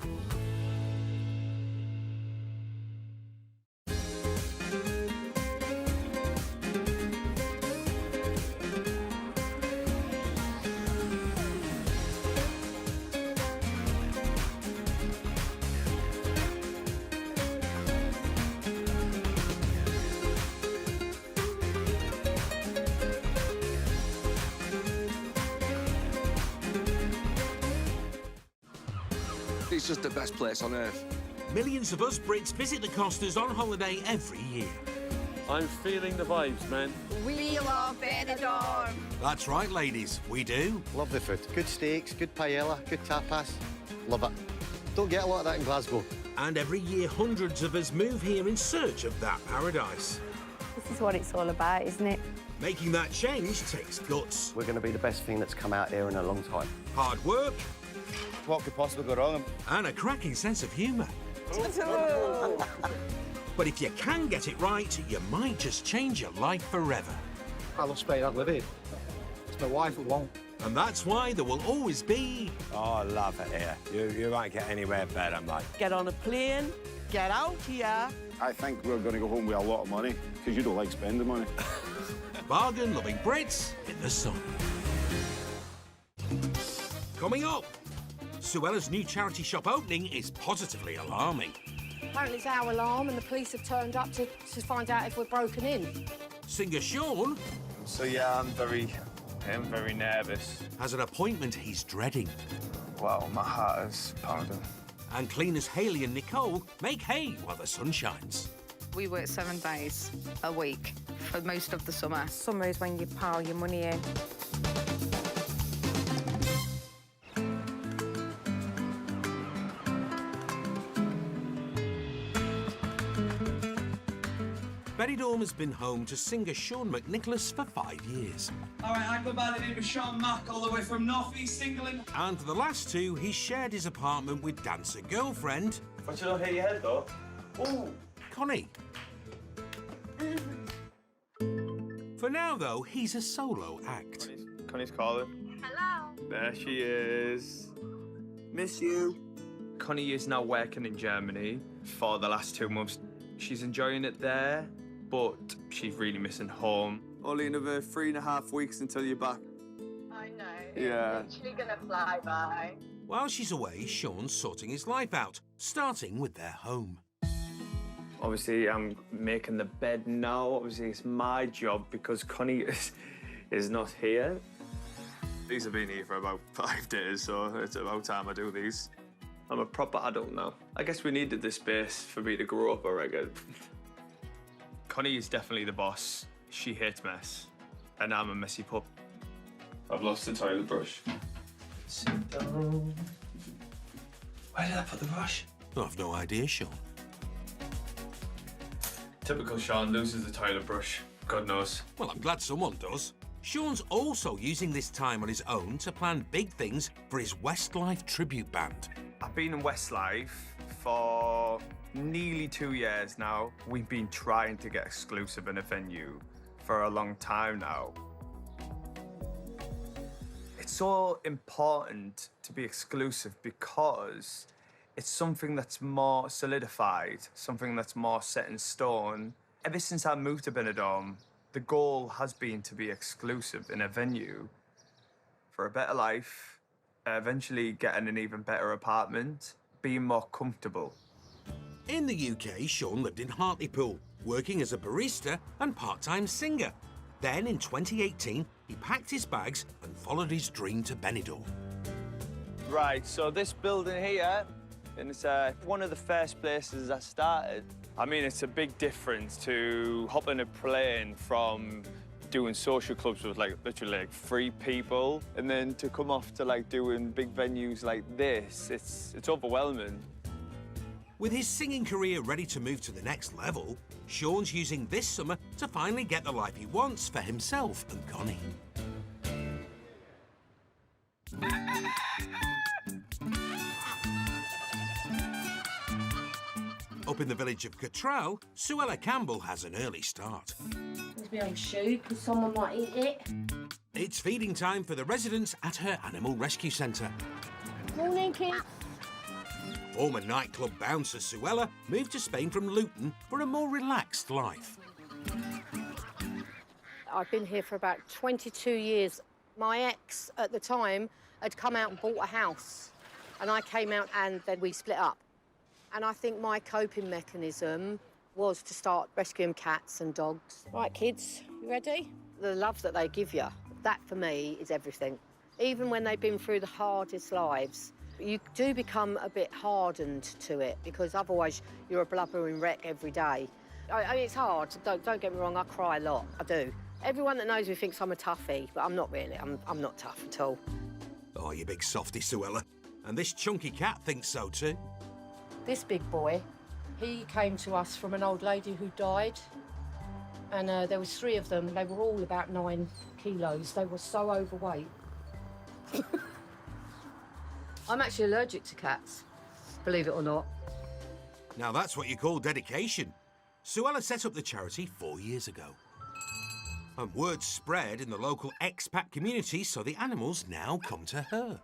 It's just the best place on earth. Millions of us Brits visit the Costas on holiday every year. I'm feeling the vibes, man. We love Benidorm. That's right, ladies, we do. Love the food. Good steaks, good paella, good tapas. Love it. Don't get a lot of that in Glasgow. And every year, hundreds of us move here in search of that paradise. This is what it's all about, isn't it? Making that change takes guts. We're going to be the best thing that's come out here in a long time. Hard work. What could possibly go wrong? And a cracking sense of humour. But if you can get it right, you might just change your life forever. I love Spain, I'd live here. It's my wife who won't. And that's why there will always be... Oh, I love it here. You won't get anywhere better, mate. Get on a plane, get out here. I think we're going to go home with a lot of money, because you don't like spending money. Bargain-loving Brits in the sun. Coming up, Suella's new charity shop opening is positively alarming. Apparently it's our alarm and the police have turned up to find out if we're broken in. Singer Sean... So, yeah, I'm very nervous. ...has an appointment he's dreading. Well, my heart is pounding. And cleaners Hayley and Nicole make hay while the sun shines. We work 7 days a week for most of the summer. Summer is when you pile your money in. Benidorm has been home to singer Sean McNicholas for 5 years. All right, I go by the name of Sean Mack, all the way from North East England. And for the last 2, he's shared his apartment with dancer girlfriend... But you don't hit your head, though. Ooh, Connie. For now, though, he's a solo act. Connie's calling. Hello. There she is. Miss you. Connie is now working in Germany for the last 2 months. She's enjoying it there, but she's really missing home. Only another 3.5 weeks until you're back. I know. Yeah. It's literally gonna fly by. While she's away, Sean's sorting his life out, starting with their home. Obviously, I'm making the bed now. Obviously, it's my job because Connie is not here. These have been here for about 5 days, so it's about time I do these. I'm a proper adult now. I guess we needed this space for me to grow up, I reckon. Connie is definitely the boss. She hates mess. And I'm a messy pup. I've lost the toilet brush. Sit down. Where did I put the brush? I've no idea, Sean. Typical Sean loses the toilet brush. God knows. Well, I'm glad someone does. Sean's also using this time on his own to plan big things for his Westlife tribute band. I've been in Westlife for nearly 2 years now. We've been trying to get exclusive in a venue for a long time now. It's so important to be exclusive because it's something that's more solidified, something that's more set in stone. Ever since I moved to Benidorm, the goal has been to be exclusive in a venue for a better life, eventually getting an even better apartment, being more comfortable. In the UK, Sean lived in Hartlepool, working as a barista and part-time singer. Then, in 2018, he packed his bags and followed his dream to Benidorm. Right, so this building here, and it's one of the first places I started. I mean, it's a big difference to hopping a plane from doing social clubs with literally 3 people, and then to come off to doing big venues like this. It's overwhelming. With his singing career ready to move to the next level, Sean's using this summer to finally get the life he wants for himself and Connie. Up in the village of Cottrell, Suella Campbell has an early start. There's my old shoe, because someone might eat it. It's feeding time for the residents at her animal rescue centre. Morning, kids. Former nightclub bouncer Suella moved to Spain from Luton for a more relaxed life. I've been here for about 22 years. My ex, at the time, had come out and bought a house. And I came out and then we split up. And I think my coping mechanism was to start rescuing cats and dogs. Right, kids, you ready? The love that they give you, that for me is everything. Even when they've been through the hardest lives, you do become a bit hardened to it because otherwise you're a blubbering wreck every day. I mean, it's hard, don't get me wrong, I cry a lot, I do. Everyone that knows me thinks I'm a toughie, but I'm not really, I'm not tough at all. Oh, you big softy, Suella. And this chunky cat thinks so too. This big boy, he came to us from an old lady who died. And there was 3 of them. They were all about 9 kilos. They were so overweight. I'm actually allergic to cats, believe it or not. Now that's what you call dedication. Suella set up the charity 4 years ago. And word spread in the local expat community, so the animals now come to her.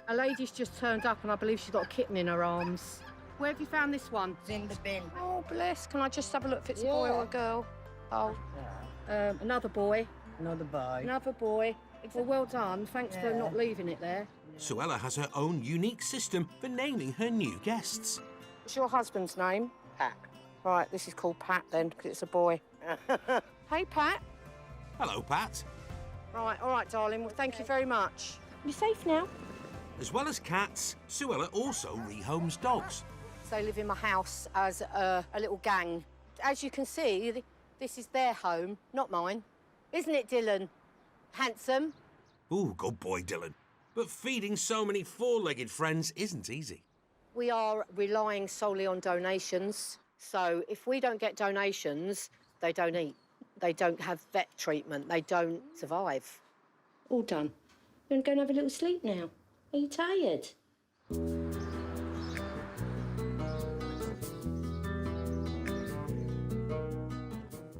A lady's just turned up and I believe she's got a kitten in her arms. Where have you found this one? It's in the bin. Oh, bless. Can I just have a look if it's a boy or a girl? Oh. Another boy. Another boy. Another boy. Well done. Thanks for not leaving it there. Suella has her own unique system for naming her new guests. What's your husband's name? Pat. Right, this is called Pat then, because it's a boy. Hey, Pat. Hello, Pat. Right, all right, darling. Well, thank you very much. You're safe now. As well as cats, Suella also rehomes dogs. They live in my house as a little gang. As you can see, this is their home, not mine. Isn't it, Dylan? Handsome? Ooh, good boy, Dylan. But feeding so many 4-legged friends isn't easy. We are relying solely on donations. So if we don't get donations, they don't eat. They don't have vet treatment. They don't survive. All done. You're going to go and have a little sleep now. Are you tired?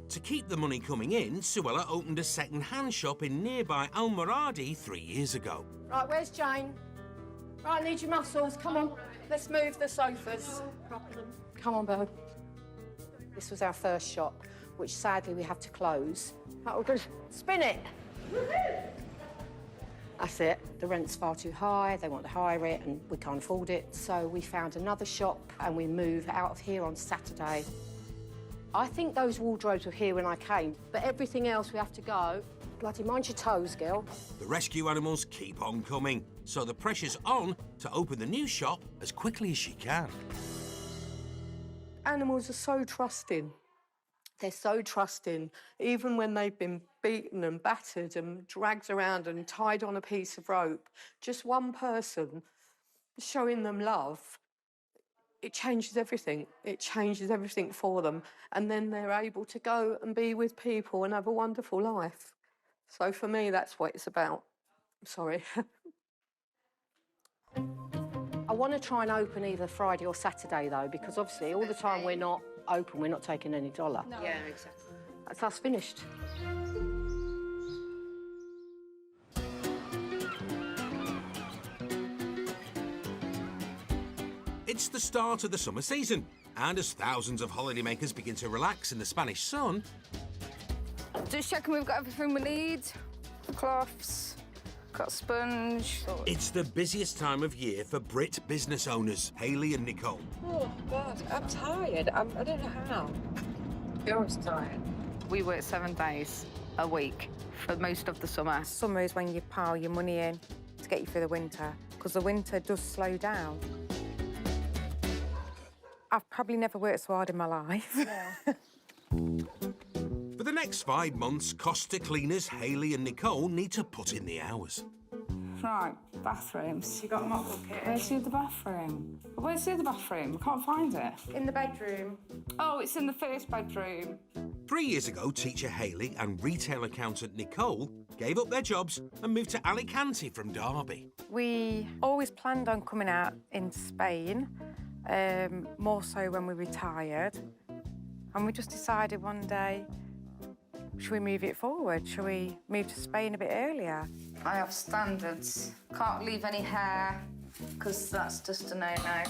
To keep the money coming in, Suella opened a second-hand shop in nearby Almoradi 3 years ago. Right, where's Jane? Right, I need your muscles. Come on, let's move the sofas. Come on, Bo. This was our first shop, which sadly we have to close. That'll do. Spin it. That's it. The rent's far too high, they want to hire it, and we can't afford it. So we found another shop, and we move out of here on Saturday. I think those wardrobes were here when I came, but everything else we have to go. Bloody mind your toes, girl. The rescue animals keep on coming, so the pressure's on to open the new shop as quickly as she can. Animals are so trusting. They're so trusting, even when they've been beaten and battered and dragged around and tied on a piece of rope. Just one person showing them love, it changes everything. It changes everything for them. And then they're able to go and be with people and have a wonderful life. So for me, that's what it's about. I'm sorry. I want to try and open either Friday or Saturday, though, because obviously all the time we're not open, we're not taking any dollar. No. Yeah, exactly. That's us finished. It's the start of the summer season, and as thousands of holidaymakers begin to relax in the Spanish sun... Just checking we've got everything we need. Cloths, got a sponge. It's the busiest time of year for Brit business owners, Hayley and Nicole. Oh, God, I'm tired. I don't know how. You're always tired. We work 7 days a week for most of the summer. Summer is when you pile your money in to get you through the winter, because the winter does slow down. I've probably never worked so hard in my life. Yeah. For the next 5 months, Costa cleaners Hayley and Nicole need to put in the hours. Right, bathrooms. You got a mop bucket. Where's the other bathroom? Where's the other bathroom? I can't find it. In the bedroom. Oh, it's in the first bedroom. 3 years ago, teacher Hayley and retail accountant Nicole gave up their jobs and moved to Alicante from Derby. We always planned on coming out in Spain, more so when we retired. And we just decided one day, should we move it forward? Should we move to Spain a bit earlier? I have standards. Can't leave any hair, because that's just a no-no.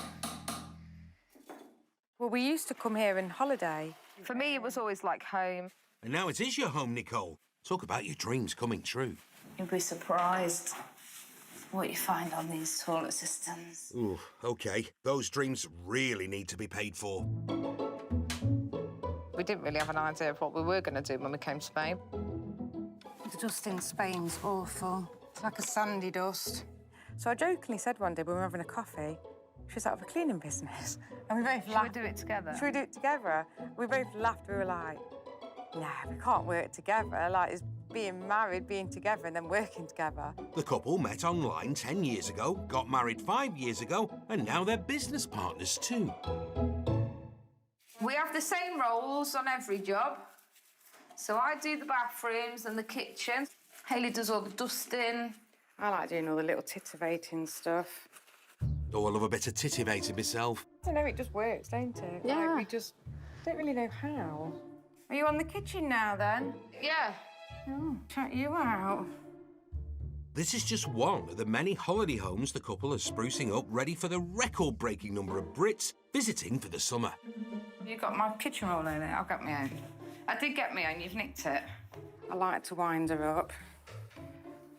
Well, we used to come here on holiday. For me, it was always like home. And now it is your home, Nicole. Talk about your dreams coming true. You'll be surprised what you find on these toilet systems. Ooh, OK. Those dreams really need to be paid for. We didn't really have an idea of what we were going to do when we came to Spain. The dust in Spain's awful. It's like a sandy dust. So I jokingly said one day when we were having a coffee, she was out of a cleaning business. And we both laughed. Should we do it together? Should we do it together? We both laughed. We were like, nah, we can't work together. Like, it's being married, being together, and then working together. The couple met online 10 years ago, got married 5 years ago, and now they're business partners too. We have the same roles on every job. So I do the bathrooms and the kitchen. Hayley does all the dusting. I like doing all the little titivating stuff. Oh, I love a bit of titivating myself. I don't know, it just works, don't it? Yeah. Like, we just don't really know how. Are you on the kitchen now, then? Yeah. Oh, check you out. This is just one of the many holiday homes the couple are sprucing up, ready for the record-breaking number of Brits visiting for the summer. You got my kitchen roll in it, I'll get my own. I did get my own, you've nicked it. I like to wind her up.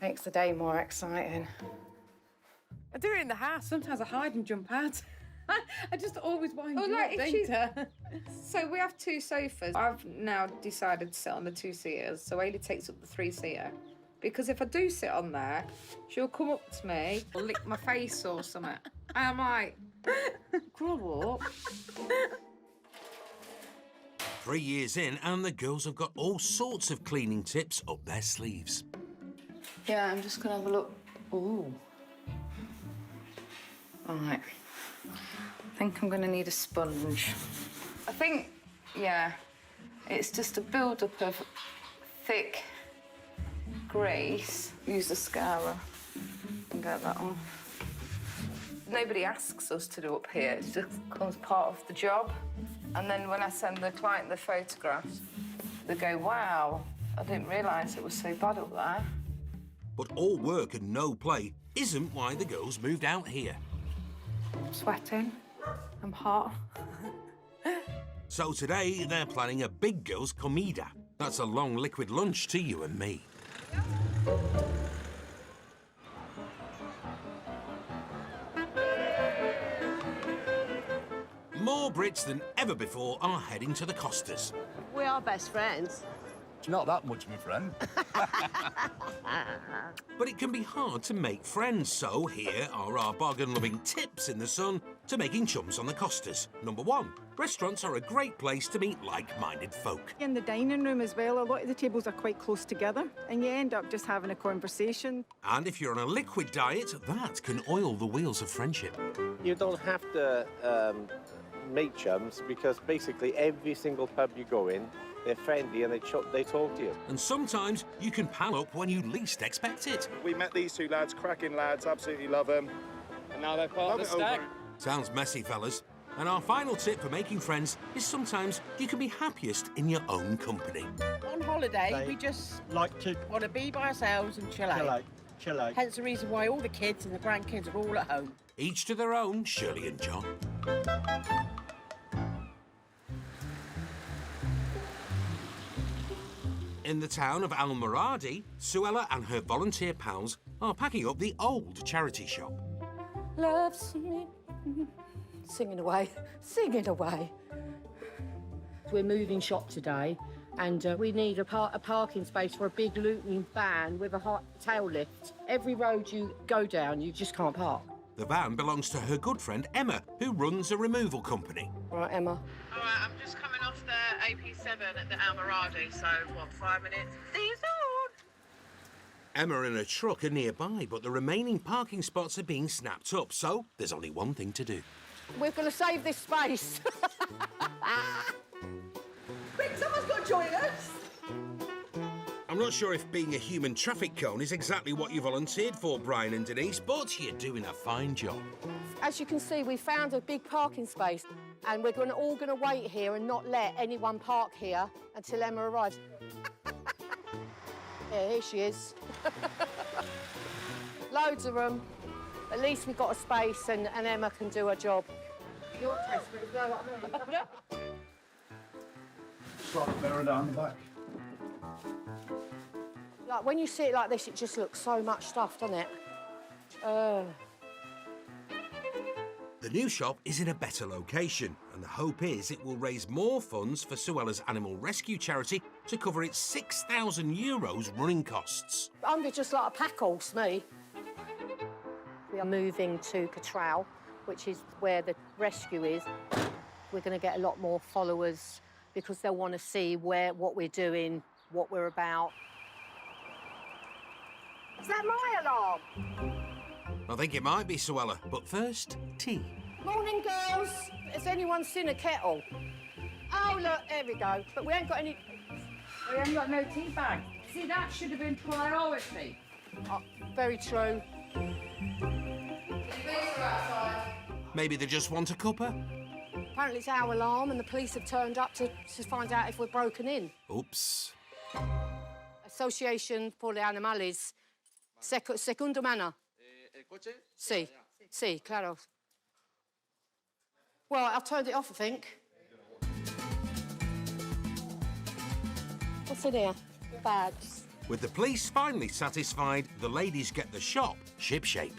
Makes the day more exciting. I do it in the house. Sometimes I hide and jump out. I just always wind you up, don't I? So we have 2 sofas. I've now decided to sit on the 2-seaters, so Hayley takes up the 3-seater. Because if I do sit on there, she'll come up to me, or lick my face or something. And I'm like, grow up. 3 years in, and the girls have got all sorts of cleaning tips up their sleeves. Yeah, I'm just gonna have a look. Ooh. All right. I think I'm gonna need a sponge. I think, yeah, it's just a build-up of thick grease. Use a scourer and get that on. Nobody asks us to do up here. It just becomes part of the job. And then when I send the client the photographs, they go, wow, I didn't realise it was so bad up there. But all work and no play isn't why the girls moved out here. I'm sweating. I'm hot. So today, they're planning a big girls' comida. That's a long liquid lunch to you and me. More Brits than ever before are heading to the Costas. We are best friends. It's not that much, my friend. But it can be hard to make friends, so here are our bargain-loving tips in the sun to making chums on the Costas. Number 1, restaurants are a great place to meet like-minded folk. In the dining room as well, a lot of the tables are quite close together, and you end up just having a conversation. And if you're on a liquid diet, that can oil the wheels of friendship. You don't have to make chums, because basically every single pub you go in, they're friendly and they talk to you. And sometimes you can pal up when you least expect it. We met these 2 lads, cracking lads, absolutely love them. And now they're part of the stag. Sounds messy, fellas. And our final tip for making friends is sometimes you can be happiest in your own company. On holiday, we just want to be by ourselves and chill out. Chill out. Hence the reason why all the kids and the grandkids are all at home. Each to their own, Shirley and John. In the town of Al Muradi, Suella and her volunteer pals are packing up the old charity shop. Loves me. Singing away, singing away. We're moving shop today, And we need a parking space for a big Luton van with a tail lift. Every road you go down, you just can't park. The van belongs to her good friend Emma, who runs a removal company. Right, Emma. All right, I'm just coming off the AP7 at the Almiradi, so, what, 5 minutes? See you soon! Emma and her truck are nearby, but the remaining parking spots are being snapped up, so there's only one thing to do. We're going to save this space. Quick, someone's got to join us. I'm not sure if being a human traffic cone is exactly what you volunteered for, Brian and Denise, but you're doing a fine job. As you can see, we found a big parking space, and we're all going to wait here and not let anyone park here until Emma arrives. Yeah, here she is. Loads of them. At least we've got a space and Emma can do her job. You're desperate as well, aren't you? Slightly better down the back. Like, when you see it like this, it just looks so much stuff, doesn't it? The new shop is in a better location, and the hope is it will raise more funds for Suella's animal rescue charity to cover its €6,000 running costs. I'm just like a pack horse, me. We are moving to Catral, which is where the rescue is. We're going to get a lot more followers because they'll want to see what we're doing, what we're about. Is that my alarm? I think it might be, Suella, but first, tea. Morning, girls. Has anyone seen a kettle? Oh, look, there we go. But we ain't got any... We haven't got no tea bag. See, that should have been priority. Oh, very true. Maybe they just want a cuppa? Apparently it's our alarm and the police have turned up to find out if we're broken in. Oops. Association for the Animales. Segundo mano. Sí, claro. Well, I've turned it off, I think. What's in here? Bags. With the police finally satisfied, the ladies get the shop shipshape.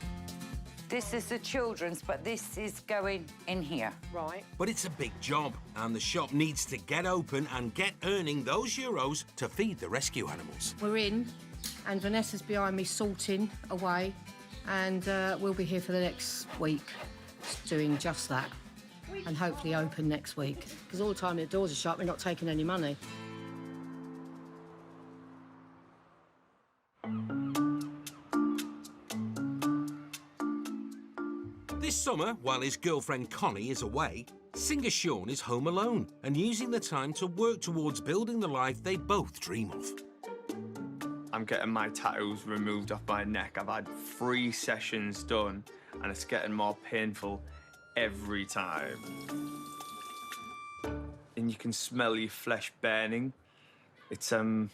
This is the children's, but this is going in here. Right. But it's a big job, and the shop needs to get open and get earning those euros to feed the rescue animals. We're in, and Vanessa's behind me sorting away, and we'll be here for the next week doing just that, and hopefully open next week. Because all the time the doors are shut, we're not taking any money. This summer, while his girlfriend Connie is away, singer Sean is home alone and using the time to work towards building the life they both dream of. I'm getting my tattoos removed off my neck. I've had 3 sessions done, and it's getting more painful every time. And you can smell your flesh burning. It's, I'm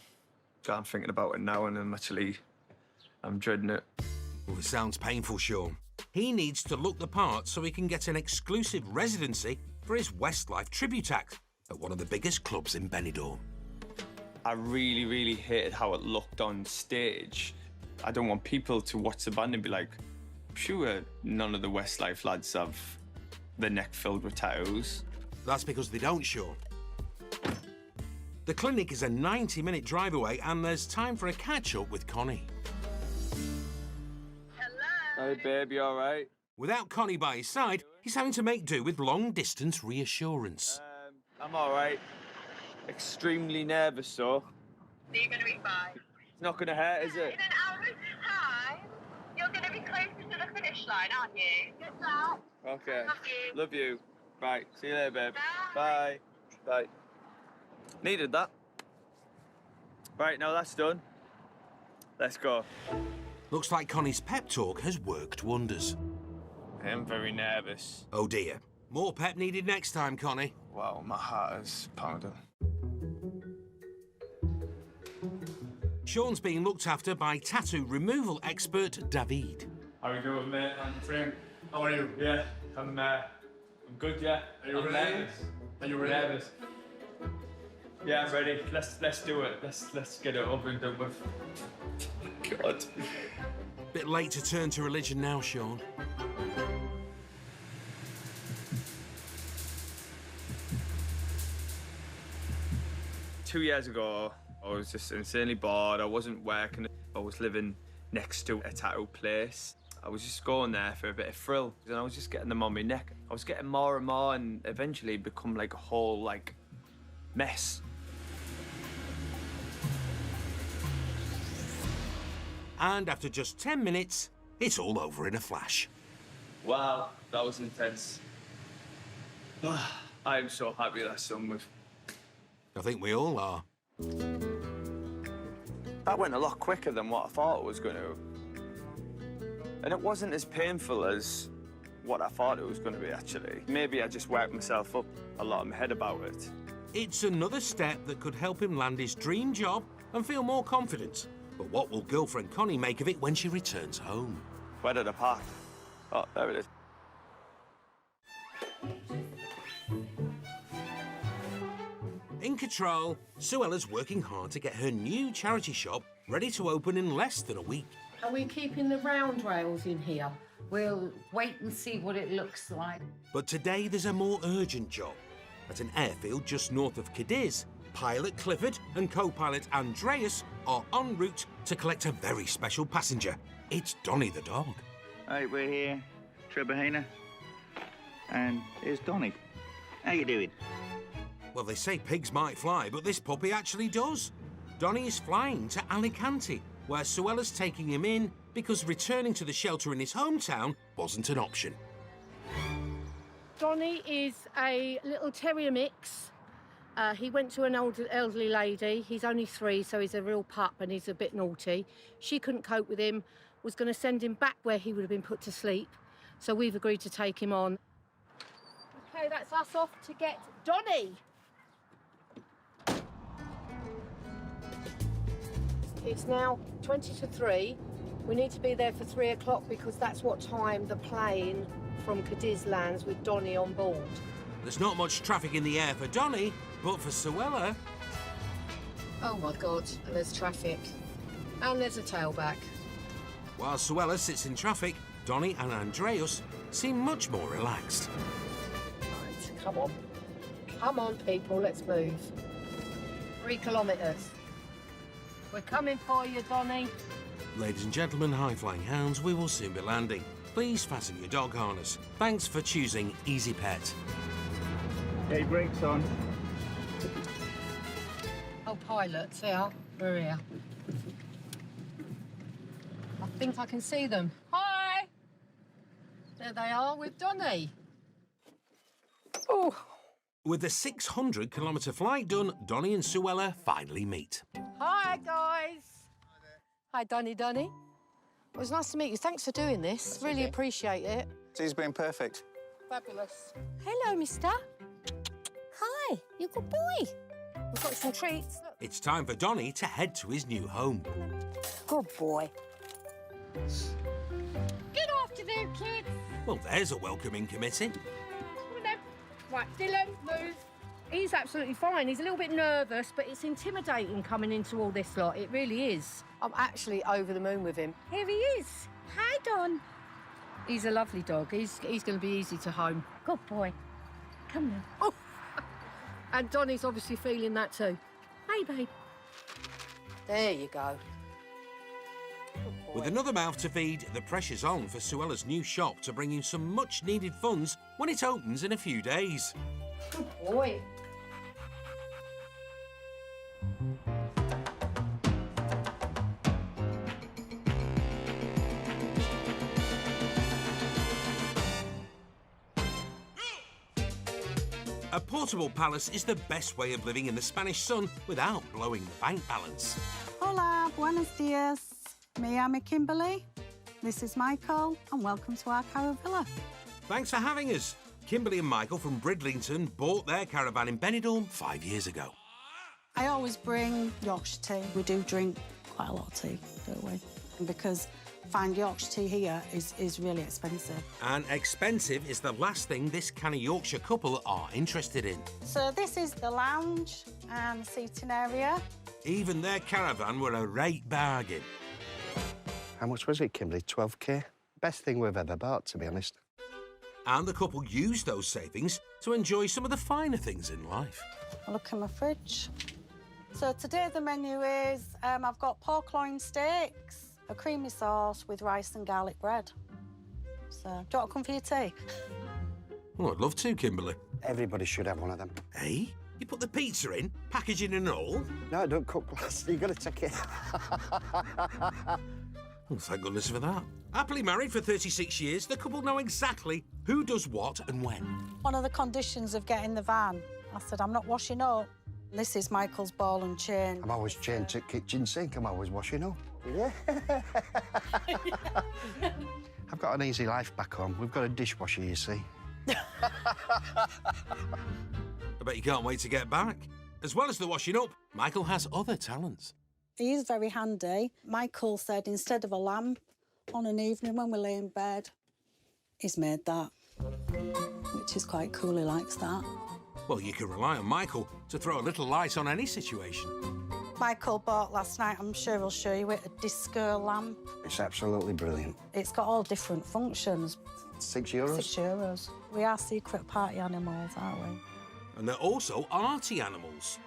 thinking about it now, and I'm dreading it. Well, it sounds painful, Sean. He needs to look the part so he can get an exclusive residency for his Westlife tribute act at one of the biggest clubs in Benidorm. I really, really hated how it looked on stage. I don't want people to watch the band and be like, sure, none of the Westlife lads have their neck filled with tattoos. That's because they don't, Sean. The clinic is a 90-minute drive away, and there's time for a catch-up with Connie. Hey, babe, you all right? Without Connie by his side, he's having to make do with long-distance reassurance. I'm all right. Extremely nervous, though. You're going to be fine. It's not going to hurt, is it? In an hour's time, you're going to be closer to the finish line, aren't you? Good luck. Okay. Love you. Love you. Right, see you later, babe. Bye. Bye. Needed that. Right, now that's done. Let's go. Looks like Connie's pep talk has worked wonders. I am very nervous. Oh dear. More pep needed next time, Connie. Wow, my heart is pounding. Sean's being looked after by tattoo removal expert David. How are you doing, mate? I'm Frank. How are you? Yeah, I'm good, yeah. Are you ready? Nervous. Are you ready? Nervous. Yeah, I'm ready. Let's do it. Let's get it over and done with. God. Bit late to turn to religion now, Sean. 2 years ago, I was just insanely bored. I wasn't working. I was living next to a tattoo place. I was just going there for a bit of thrill, and I was just getting them on my neck. I was getting more and more, and eventually become like a whole like mess. And after just 10 minutes, it's all over in a flash. Wow, that was intense. I am so happy that's done with. I think we all are. That went a lot quicker than what I thought it was going to. And it wasn't as painful as what I thought it was going to be, actually. Maybe I just worked myself up a lot in my head about it. It's another step that could help him land his dream job and feel more confident. But what will girlfriend Connie make of it when she returns home? Where did I park? Oh, there it is. In control, Suella's working hard to get her new charity shop ready to open in less than a week. Are we keeping the round rails in here? We'll wait and see what it looks like. But today there's a more urgent job. At an airfield just north of Cadiz, pilot Clifford and co-pilot Andreas are en route to collect a very special passenger. It's Donnie the dog. Hey, we're here, Trebahina, and here's Donnie. How you doing? Well, they say pigs might fly, but this puppy actually does. Donnie is flying to Alicante, where Suella's taking him in because returning to the shelter in his hometown wasn't an option. Donnie is a little terrier mix. He went to an elderly lady. He's only 3, so he's a real pup and he's a bit naughty. She couldn't cope with him, was going to send him back where he would have been put to sleep. So we've agreed to take him on. OK, that's us off to get Donnie. It's now 20 to 3. We need to be there for 3 o'clock because that's what time the plane from Cadiz lands with Donnie on board. There's not much traffic in the air for Donnie, but for Suella... Oh my God, and there's traffic. And there's a tailback. While Suella sits in traffic, Donnie and Andreas seem much more relaxed. Right, come on. Come on, people, let's move. 3 kilometres. We're coming for you, Donnie. Ladies and gentlemen, high-flying hounds, we will soon be landing. Please fasten your dog harness. Thanks for choosing Easy Pet. Hey, brakes on. Oh, pilots, here. We're here. I think I can see them. Hi! There they are with Donnie. Oh. With the 600-kilometre flight done, Donnie and Suella finally meet. Hi, guys. Hi, Donnie. It was nice to meet you. Thanks for doing this. That's really okay. appreciate it. She's been perfect. Fabulous. Hello, mister. Hi, you good boy. We've got some treats. Look. It's time for Donnie to head to his new home. Good boy. Good afternoon, kids. Well, there's a welcoming committee. Come on, then. Right, Dylan, move. He's absolutely fine. He's a little bit nervous, but it's intimidating coming into all this lot. It really is. I'm actually over the moon with him. Here he is. Hi, Don. He's a lovely dog. He's going to be easy to home. Good boy. Come now. Oh. And Donnie's obviously feeling that too. Hey, babe. There you go. With another mouth to feed, the pressure's on for Suella's new shop to bring in some much-needed funds when it opens in a few days. Good boy. A portable palace is the best way of living in the Spanish sun without blowing the bank balance. Hola, buenos dias. Me llamo Kimberly. This is Michael, and welcome to our caravilla. Thanks for having us. Kimberly and Michael from Bridlington bought their caravan in Benidorm 5 years ago. I always bring Yorkshire tea. We do drink quite a lot of tea, don't we? And because fine Yorkshire tea here is really expensive. And expensive is the last thing this canny Yorkshire couple are interested in. So this is the lounge and seating area. Even their caravan were a right bargain. How much was it, Kimberly? 12k? Best thing we've ever bought, to be honest. And the couple used those savings to enjoy some of the finer things in life. I look in my fridge. So today the menu is, I've got pork loin steaks, a creamy sauce with rice and garlic bread. So, do you want to come for your tea? Oh, I'd love to, Kimberly. Everybody should have one of them. Hey, you put the pizza in, packaging and all? No, don't cook glass. You've got to take it. Oh, thank goodness for that. Happily married for 36 years, the couple know exactly who does what and when. One of the conditions of getting the van, I said, I'm not washing up. This is Michael's ball and chain. I'm always chained to the kitchen sink. I'm always washing up. Yeah. I've got an easy life back home. We've got a dishwasher, you see. I bet you can't wait to get back. As well as the washing up, Michael has other talents. He is very handy. Michael said instead of a lamp on an evening when we lay in bed, he's made that, which is quite cool. He likes that. Well, you can rely on Michael to throw a little light on any situation. Michael bought last night, I'm sure he'll show you it, a disco lamp. It's absolutely brilliant. It's got all different functions. €6? €6. We are secret party animals, aren't we? And they're also arty animals.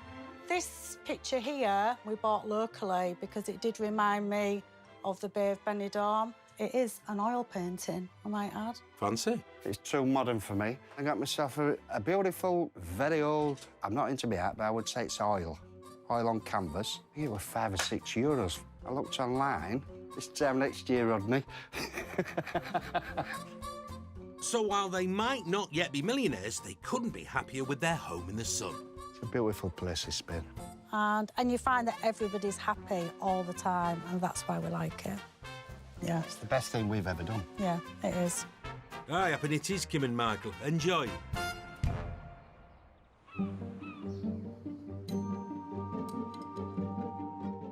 This picture here we bought locally because it did remind me of the Bay of Benidorm. It is an oil painting, I might add. Fancy. It's too modern for me. I got myself a beautiful, very old, I'm not into art, but I would say it's oil on canvas. I think it was €5 or €6. I looked online. This time next year, Rodney. So while they might not yet be millionaires, they couldn't be happier with their home in the sun. It's a beautiful place, this Spain. And you find that everybody's happy all the time, and that's why we like it. Yeah. It's the best thing we've ever done. Yeah, it is. Aye, happy it is, Kim and Michael. Enjoy.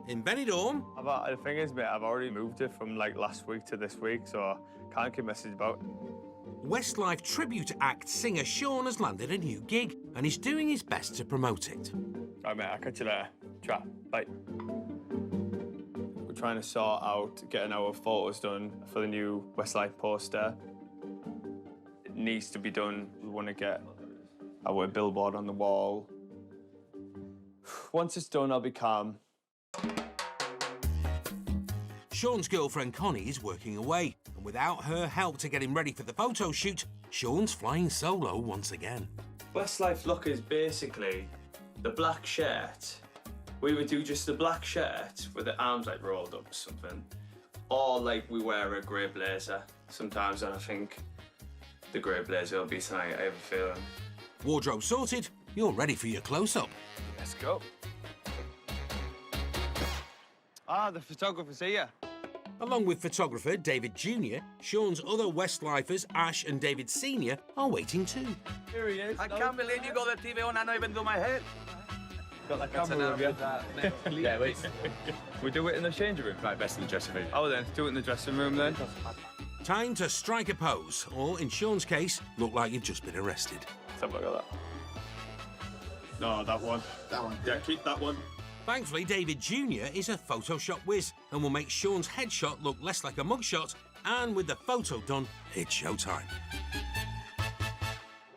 In Benidorm... The thing is, mate, I've already moved it from, like, last week to this week, so I can't keep messaging about it. Westlife tribute act singer Sean has landed a new gig and he's doing his best to promote it. All right, mate, I'll catch you later. Chat. Bye. We're trying to sort out getting our photos done for the new Westlife poster. It needs to be done. We want to get our billboard on the wall. Once it's done, I'll be calm. Sean's girlfriend Connie is working away, and without her help to get him ready for the photo shoot, Sean's flying solo once again. Westlife look is basically the black shirt. We would do just the black shirt with the arms like rolled up or something. Or like we wear a grey blazer sometimes, and I think the grey blazer will be tonight, I have a feeling. Wardrobe sorted, you're ready for your close-up. Let's go. Ah, the photographer's here. Along with photographer David Jr., Sean's other Westlifers, Ash and David Sr., are waiting too. Here he is. I can't believe you got the TV on and not even do my hair. Got that camera with you. Yeah, wait. We do it in the changing room? Right, best in the dressing room. Oh, then, do it in the dressing room, then. Time to strike a pose, or in Sean's case, look like you've just been arrested. Let's have a look at that. No, that one. That one. Yeah, keep that one. Thankfully, David Jr. is a Photoshop whiz and will make Sean's headshot look less like a mugshot, and with the photo done, it's showtime.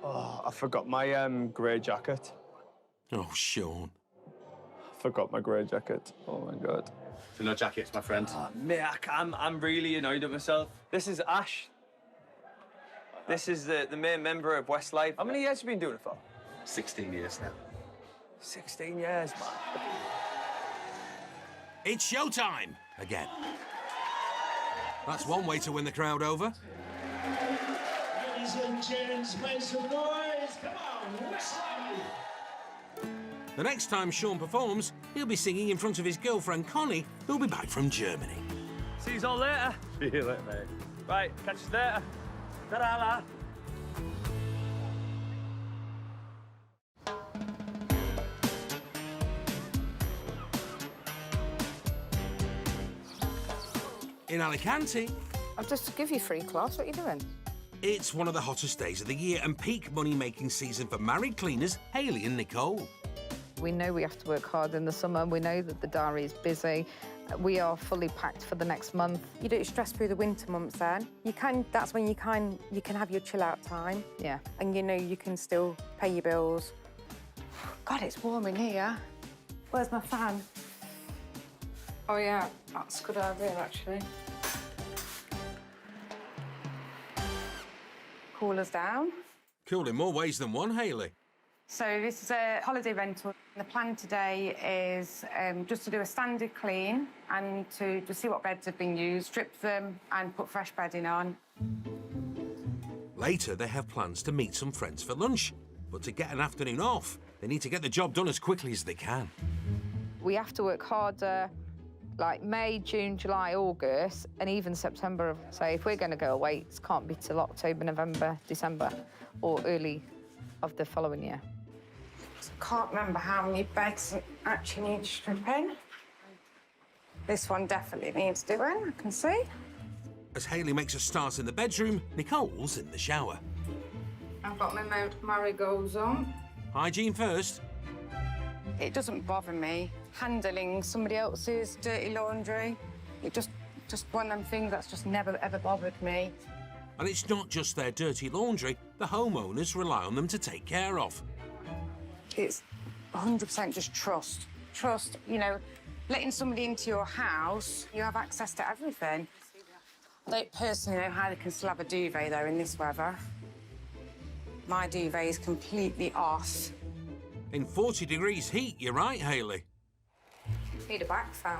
Oh, I forgot my grey jacket. Oh, Sean. I forgot my grey jacket. Oh, my God. So no jackets, my friend. Oh, mate, I'm really annoyed at myself. This is Ash. This is the main member of Westlife. How many years have you been doing it for? 16 years now. 16 years, man. It's showtime again. That's one way to win the crowd over. Ladies and gents, make some noise. Come on, Westlife. The next time Sean performs, he'll be singing in front of his girlfriend Connie, who'll be back from Germany. See you all later. See you later, mate. Right, catch you later. Ta-da. In Alicante, I'll just give you free cloths. What are you doing? it's one of the hottest days of the year and peak money-making season for married cleaners Hayley and Nicole. We know we have to work hard in the summer. We know that the diary is busy. We are fully packed for the next month. You don't stress through the winter months then. That's when you can have your chill out time. Yeah. And you know you can still pay your bills. God, it's warm in here. Where's my fan? Oh, yeah, that's a good idea, actually. Cool us down. Cool in more ways than one, Hayley. So this is a holiday rental. The plan today is just to do a standard clean and to see what beds have been used, strip them and put fresh bedding on. Later, they have plans to meet some friends for lunch. But to get an afternoon off, they need to get the job done as quickly as they can. We have to work harder, like May, June, July, August, and even September. So if we're going to go away, it can't be till October, November, December, or early of the following year. I can't remember how many beds actually need stripping. This one definitely needs doing, I can see. As Hayley makes a start in the bedroom, Nicole's in the shower. I've got my marigolds on. Hygiene first. It doesn't bother me handling somebody else's dirty laundry. It just one of them things that's just never, ever bothered me. And it's not just their dirty laundry, the homeowners rely on them to take care of. It's 100% just trust. Trust, you know, letting somebody into your house, you have access to everything. I don't personally know how they can still have a duvet, though, in this weather. My duvet is completely off. In 40 degrees heat, you're right, Hayley. Need a back fan.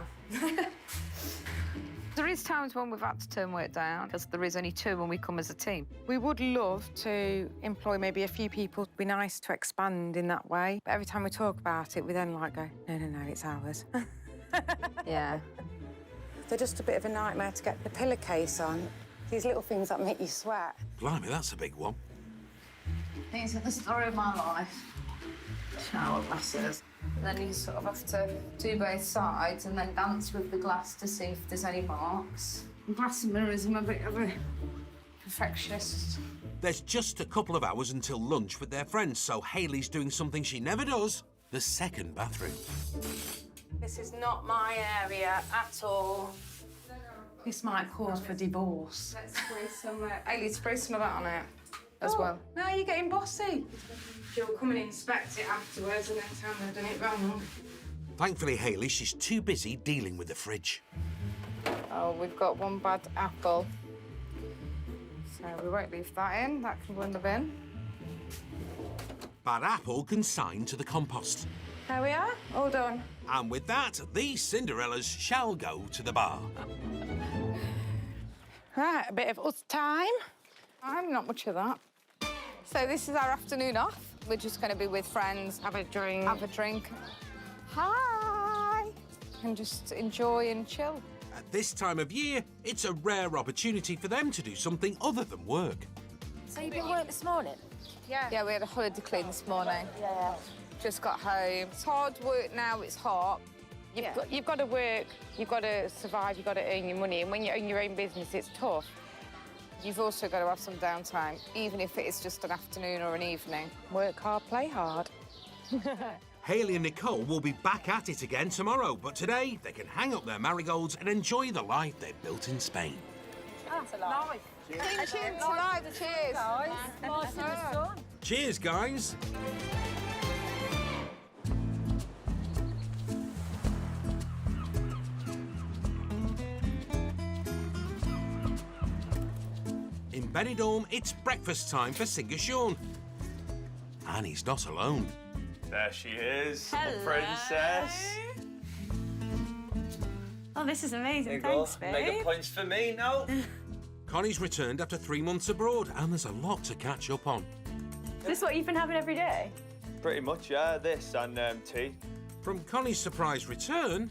There is times when we've had to turn work down, because there is only 2 when we come as a team. We would love to employ maybe a few people. It'd be nice to expand in that way. But every time we talk about it, we then like go, no, it's ours. Yeah. They're just a bit of a nightmare to get the pillowcase on. These little things that make you sweat. Blimey, that's a big one. These are the story of my life. Shower glasses. Then you sort of have to do both sides and then dance with the glass to see if there's any marks. Glass and mirrors, I'm a bit of a perfectionist. There's just a couple of hours until lunch with their friends, so Hayley's doing something she never does, the second bathroom. This is not my area at all. This might cause for divorce. Let's spray some, Hayley, spray some of that on it as well. Now you're getting bossy. She'll come and inspect it afterwards and then tell me I've done it wrong. Thankfully, Hayley, she's too busy dealing with the fridge. Oh, we've got one bad apple. So we won't leave that in. That can go in the bin. Bad apple consigned to the compost. There we are, all done. And with that, these Cinderellas shall go to the bar. Right, a bit of us time. I'm not much of that. So this is our afternoon off. We're just going to be with friends, have a drink. Hi! And just enjoy and chill. At this time of year, it's a rare opportunity for them to do something other than work. So you've been working this morning? Yeah. Yeah, we had a holiday clean this morning. Yeah. Just got home. It's hard work now, it's hot. You've got to work, you've got to survive, you've got to earn your money. And when you own your own business, it's tough. You've also got to have some downtime, even if it is just an afternoon or an evening. Work hard, play hard. Hayley and Nicole will be back at it again tomorrow, but today they can hang up their marigolds and enjoy the life they've built in Spain. That's a life. Cheers to life, cheers. Cheers, guys. In Benidorm, it's breakfast time for Singer Sean. And he's not alone. There she is, Hello. the princess. Oh, this is amazing. There you Thanks, go. babe. Mega points for me now. Connie's returned after 3 months abroad, and there's a lot to catch up on. Is this what you've been having every day? Pretty much, yeah. This and tea. From Connie's surprise return...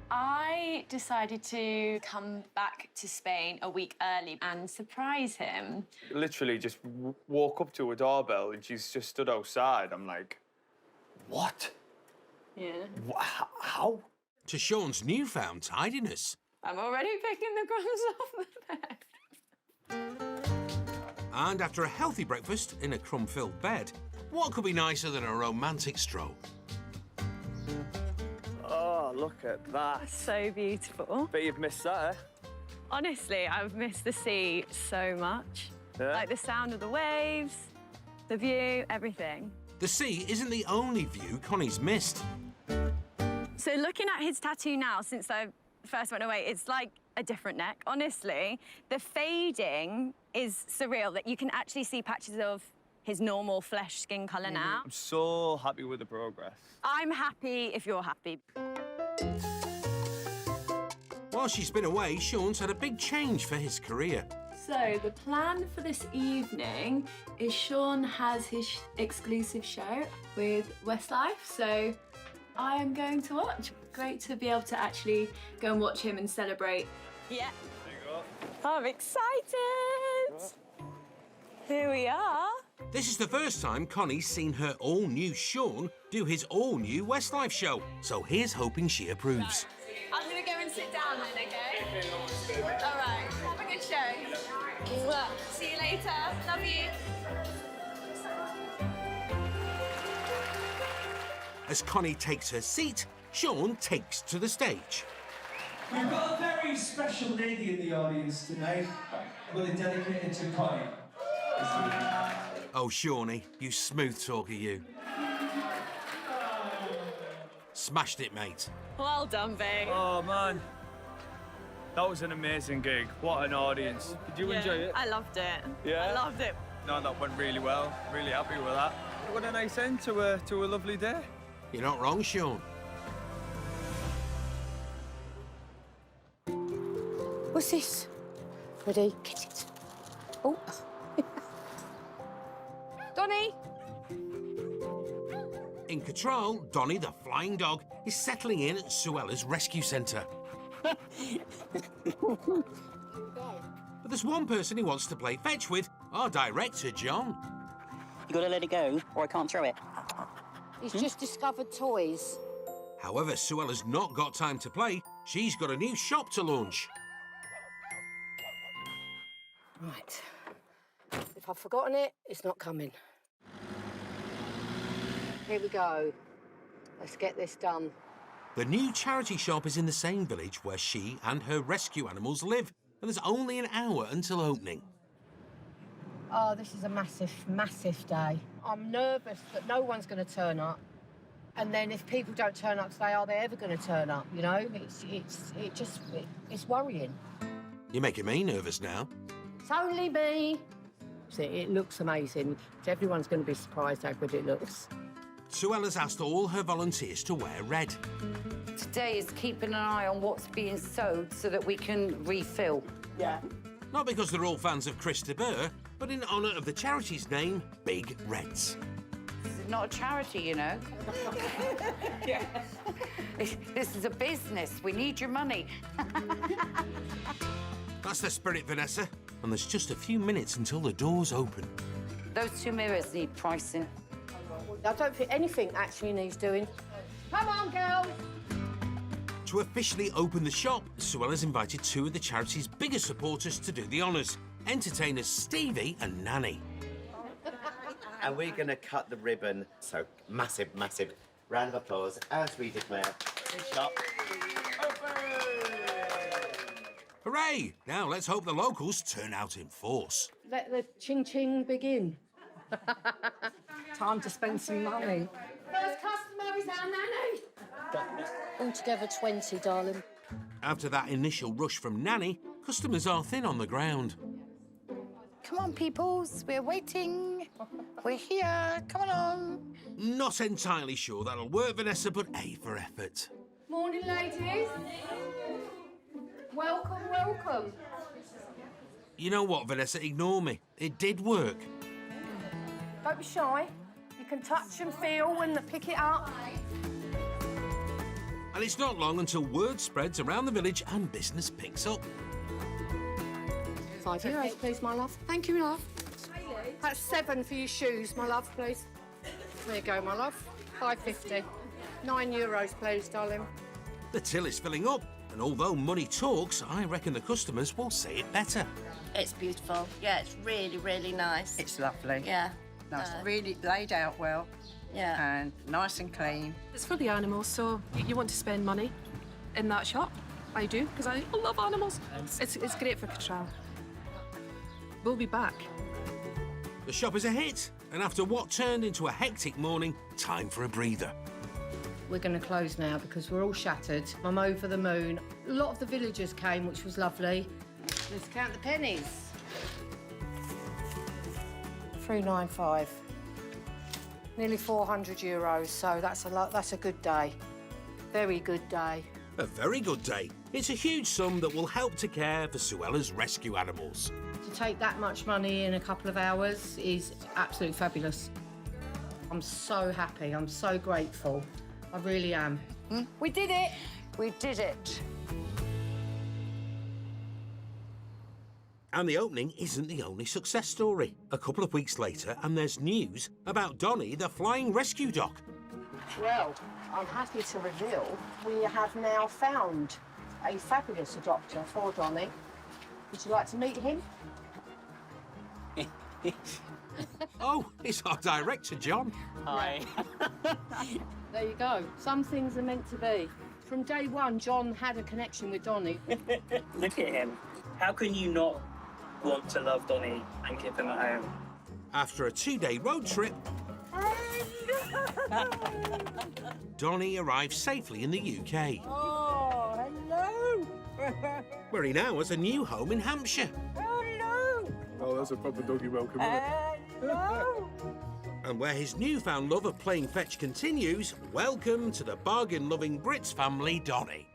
I decided to come back to Spain a week early and surprise him. Literally just walk up to a doorbell and she's just stood outside. I'm like, what? Yeah. How? To Sean's newfound tidiness. I'm already picking the crumbs off the bed. And after a healthy breakfast in a crumb-filled bed, what could be nicer than a romantic stroll? Oh, look at that. So beautiful. Bet you've missed that, eh? Honestly, I've missed the sea so much. Yeah? Like the sound of the waves, the view, everything. The sea isn't the only view Connie's missed. So looking at his tattoo now, since I first went away, it's like a different neck, honestly. The fading is surreal, that you can actually see patches of his normal flesh skin colour now. I'm so happy with the progress. I'm happy if you're happy. While she's been away, Sean's had a big change for his career. So the plan for this evening is Sean has his exclusive show with Westlife, so I am going to watch. Great to be able to actually go and watch him and celebrate. Yeah. There you go. I'm excited. Here we are. This is the first time Connie's seen her all-new Sean do his all-new Westlife show, so here's hoping she approves. I'm going to go and sit down then, okay? All right. Have a good show. See you later. Love you. As Connie takes her seat, Sean takes to the stage. We've got a very special lady in the audience tonight. I'm going to dedicate it to Connie. Oh, Shawnee, you smooth talker, you. Smashed it, mate. Well done, babe. Oh, man. That was an amazing gig. What an audience. Did you enjoy it? I loved it. Yeah? I loved it. No, that went really well. Really happy with that. What a nice end to a lovely day. You're not wrong, Sean. What's this? Ready? Get it. Oh. Donnie! In control, Donnie, the flying dog, is settling in at Suella's rescue centre. But there's one person he wants to play fetch with, our director, John. You gotta let it go, or I can't throw it. He's just discovered toys. However, Suella's not got time to play. She's got a new shop to launch. Right. If I've forgotten it, it's not coming. Here we go. Let's get this done. The new charity shop is in the same village where she and her rescue animals live, and there's only an hour until opening. Oh, this is a massive, massive day. I'm nervous that no one's going to turn up. And then if people don't turn up today, are they ever going to turn up, you know? It's worrying. You're making me nervous now. It's only me. See, it looks amazing. Everyone's going to be surprised how good it looks. Suella's asked all her volunteers to wear red. Today is keeping an eye on what's being sewed so that we can refill. Yeah. Not because they're all fans of Chris de Burgh, but in honour of the charity's name, Big Reds. This is not a charity, you know. Yeah. This is a business. We need your money. That's the spirit, Vanessa. And there's just a few minutes until the doors open. Those two mirrors need pricing. I don't think anything actually needs doing. Come on, girls! To officially open the shop, Suella's invited two of the charity's biggest supporters to do the honours, entertainers Stevie and Nanny. And we're going to cut the ribbon, so massive, massive round of applause as we declare the shop open! Hooray! Now let's hope the locals turn out in force. Let the ching-ching begin. Time to spend some money. First customer is our Nanny. Altogether 20, darling. After that initial rush from Nanny, customers are thin on the ground. Come on, peoples. We're waiting. We're here. Come on. Not entirely sure that'll work, Vanessa, but A for effort. Morning, ladies. Welcome, welcome. You know what, Vanessa? Ignore me. It did work. Don't be shy. You can touch and feel and pick it up. And it's not long until word spreads around the village and business picks up. €5, please, my love. Thank you, love. That's 7 for your shoes, my love, please. There you go, my love. €5.50. €9, please, darling. The till is filling up, and although money talks, I reckon the customers will say it better. It's beautiful. Yeah, it's really, really nice. It's lovely. Yeah. Nice, really laid out well. Yeah. And nice and clean. It's for the animals, so you want to spend money in that shop. I do, because I love animals. It's great for Catra. We'll be back. The shop is a hit, And after what turned into a hectic morning, time for a breather. We're going to close now because we're all shattered. I'm over the moon. A lot of the villagers came, which was lovely. Let's count the pennies. 395. Nearly 400 euros, so that's a lot. That's a good day. Very good day. A very good day. It's a huge sum that will help to care for Suella's rescue animals. To take that much money in a couple of hours is absolutely fabulous. I'm so happy. I'm so grateful. I really am. We did it. We did it. And the opening isn't the only success story. A couple of weeks later, and there's news about Donny, the flying rescue dog. Well, I'm happy to reveal we have now found a fabulous adopter for Donny. Would you like to meet him? Oh, it's our director, John. Hi. There you go. Some things are meant to be. From day one, John had a connection with Donny. Look at him. How can you not want to love Donny and keep him at home? After a 2-day road trip, Donny arrived safely in the UK, Oh, hello. where he now has a new home in Hampshire. Hello. Oh, that's a proper doggy welcome, isn't it? Hello. And where his newfound love of playing fetch continues, welcome to the bargain-loving Brits family, Donny.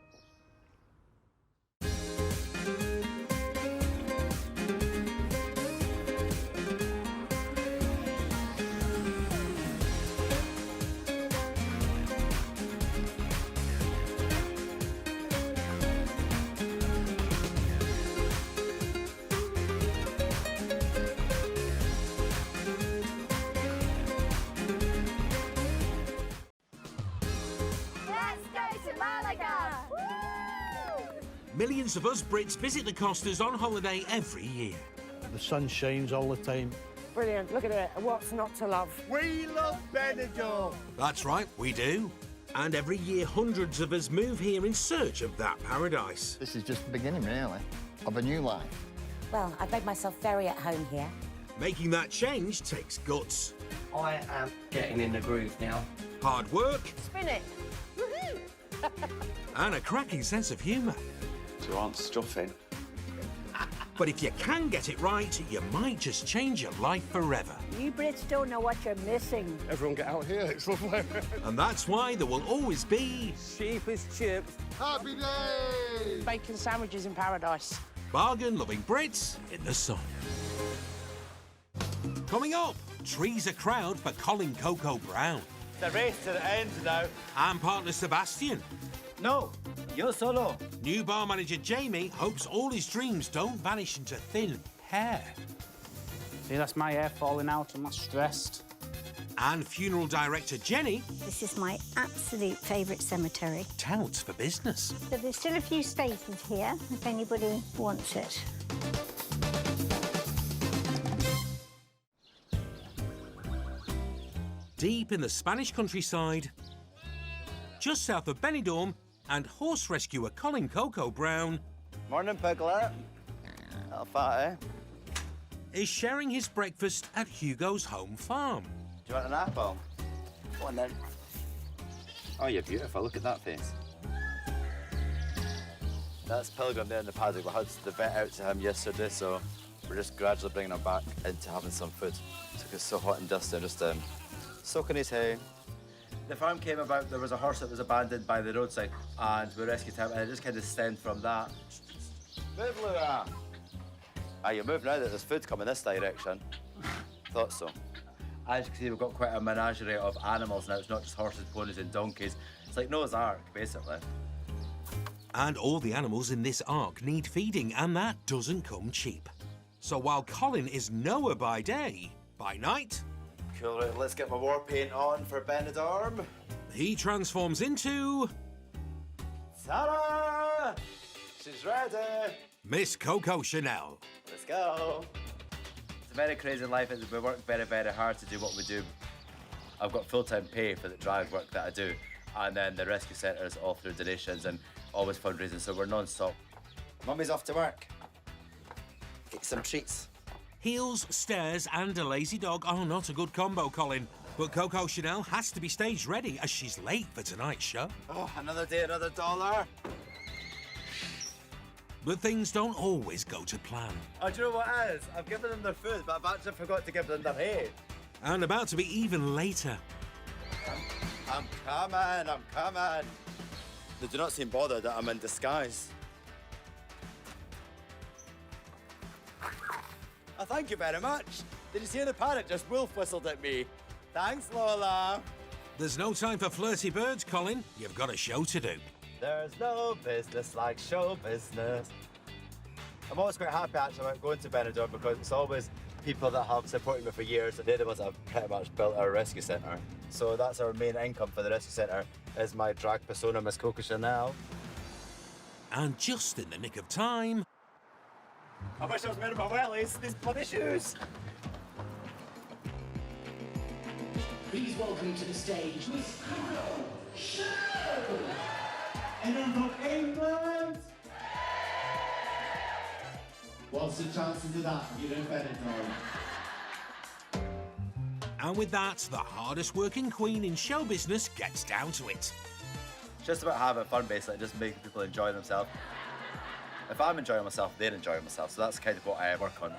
Millions of us Brits visit the Costas on holiday every year. The sun shines all the time. Brilliant. Look at it. What's not to love? We love Benidorm. That's right, we do. And every year, hundreds of us move here in search of that paradise. This is just the beginning, really, of a new life. Well, I've made myself very at home here. Making that change takes guts. I am getting in the groove now. Hard work. Spin it. Woohoo! And a cracking sense of humour. You aren't stuffing. But if you can get it right, you might just change your life forever. You Brits don't know what you're missing. Everyone get out here, it's lovely. And that's why there will always be Cheapest chips. Happy days! Bacon sandwiches in paradise. bargain-loving Brits in the sun. Coming up, trees a crowd for Colin Coco Brown. The race to the end now. And partner Sebastian. No, yo solo. New bar manager Jamie hopes all his dreams don't vanish into thin hair. See, that's my hair falling out. I'm not stressed. And funeral director Jenny This is my absolute favourite cemetery. touts for business. So there's still a few spaces here, if anybody wants it. Deep in the Spanish countryside, just south of Benidorm, and horse rescuer Colin Coco Brown Morning, Piglet. How fat, eh? is sharing his breakfast at Hugo's home farm. Do you want an apple? Go on then. Oh, you're beautiful. Look at that face. That's Pilgrim there in the paddock. We had the vet out to him yesterday, so we're just gradually bringing him back into having some food. Took us so hot and dusty, just soaking his hay. The farm came about, there was a horse that was abandoned by the roadside, and we rescued him, and it just kind of stemmed from that. Move, Laura! You move now that there's food coming this direction. Thought so. As you can see, we've got quite a menagerie of animals now. It's not just horses, ponies, and donkeys. It's like Noah's Ark, basically. And all the animals in this ark need feeding, and that doesn't come cheap. So while Colin is Noah by day, by night, Cool, right, let's get my war paint on for Benidorm. he transforms into Sarah! She's ready. Miss Coco Chanel. Let's go. It's a very crazy life. We work very, very hard to do what we do. I've got full-time pay for the drag work that I do, and then the rescue centre is all through donations and always fundraising, so we're non-stop. Mummy's off to work. Get some treats. Heels, stairs and a lazy dog are not a good combo, Colin. But Coco Chanel has to be stage ready as she's late for tonight's show. Oh, another day, another dollar. But things don't always go to plan. Oh, do you know what it is? I've given them their food, but I've actually forgot to give them their hay. And about to be even later. I'm coming. They do not seem bothered that I'm in disguise. Oh, thank you very much. Did you see the parrot just wolf whistled at me? Thanks, Lola. There's no time for flirty birds, Colin. You've got a show to do. There's no business like show business. I'm always quite happy actually about going to Benidorm because it's always people that have supported me for years, and they're the ones that have pretty much built our rescue centre. So that's our main income for the rescue centre, is my drag persona, Miss Coco Chanel. And just in the nick of time... I wish I was wearing my wellies, these bloody shoes. Please welcome to the stage Miss Coco Chanel. And I'm from England. What's the chances of that? You don't better know. And with that, the hardest working queen in show business gets down to it. It's just about having fun, basically, just making people enjoy themselves. If I'm enjoying myself, they're enjoying themselves, so that's kind of what I work on.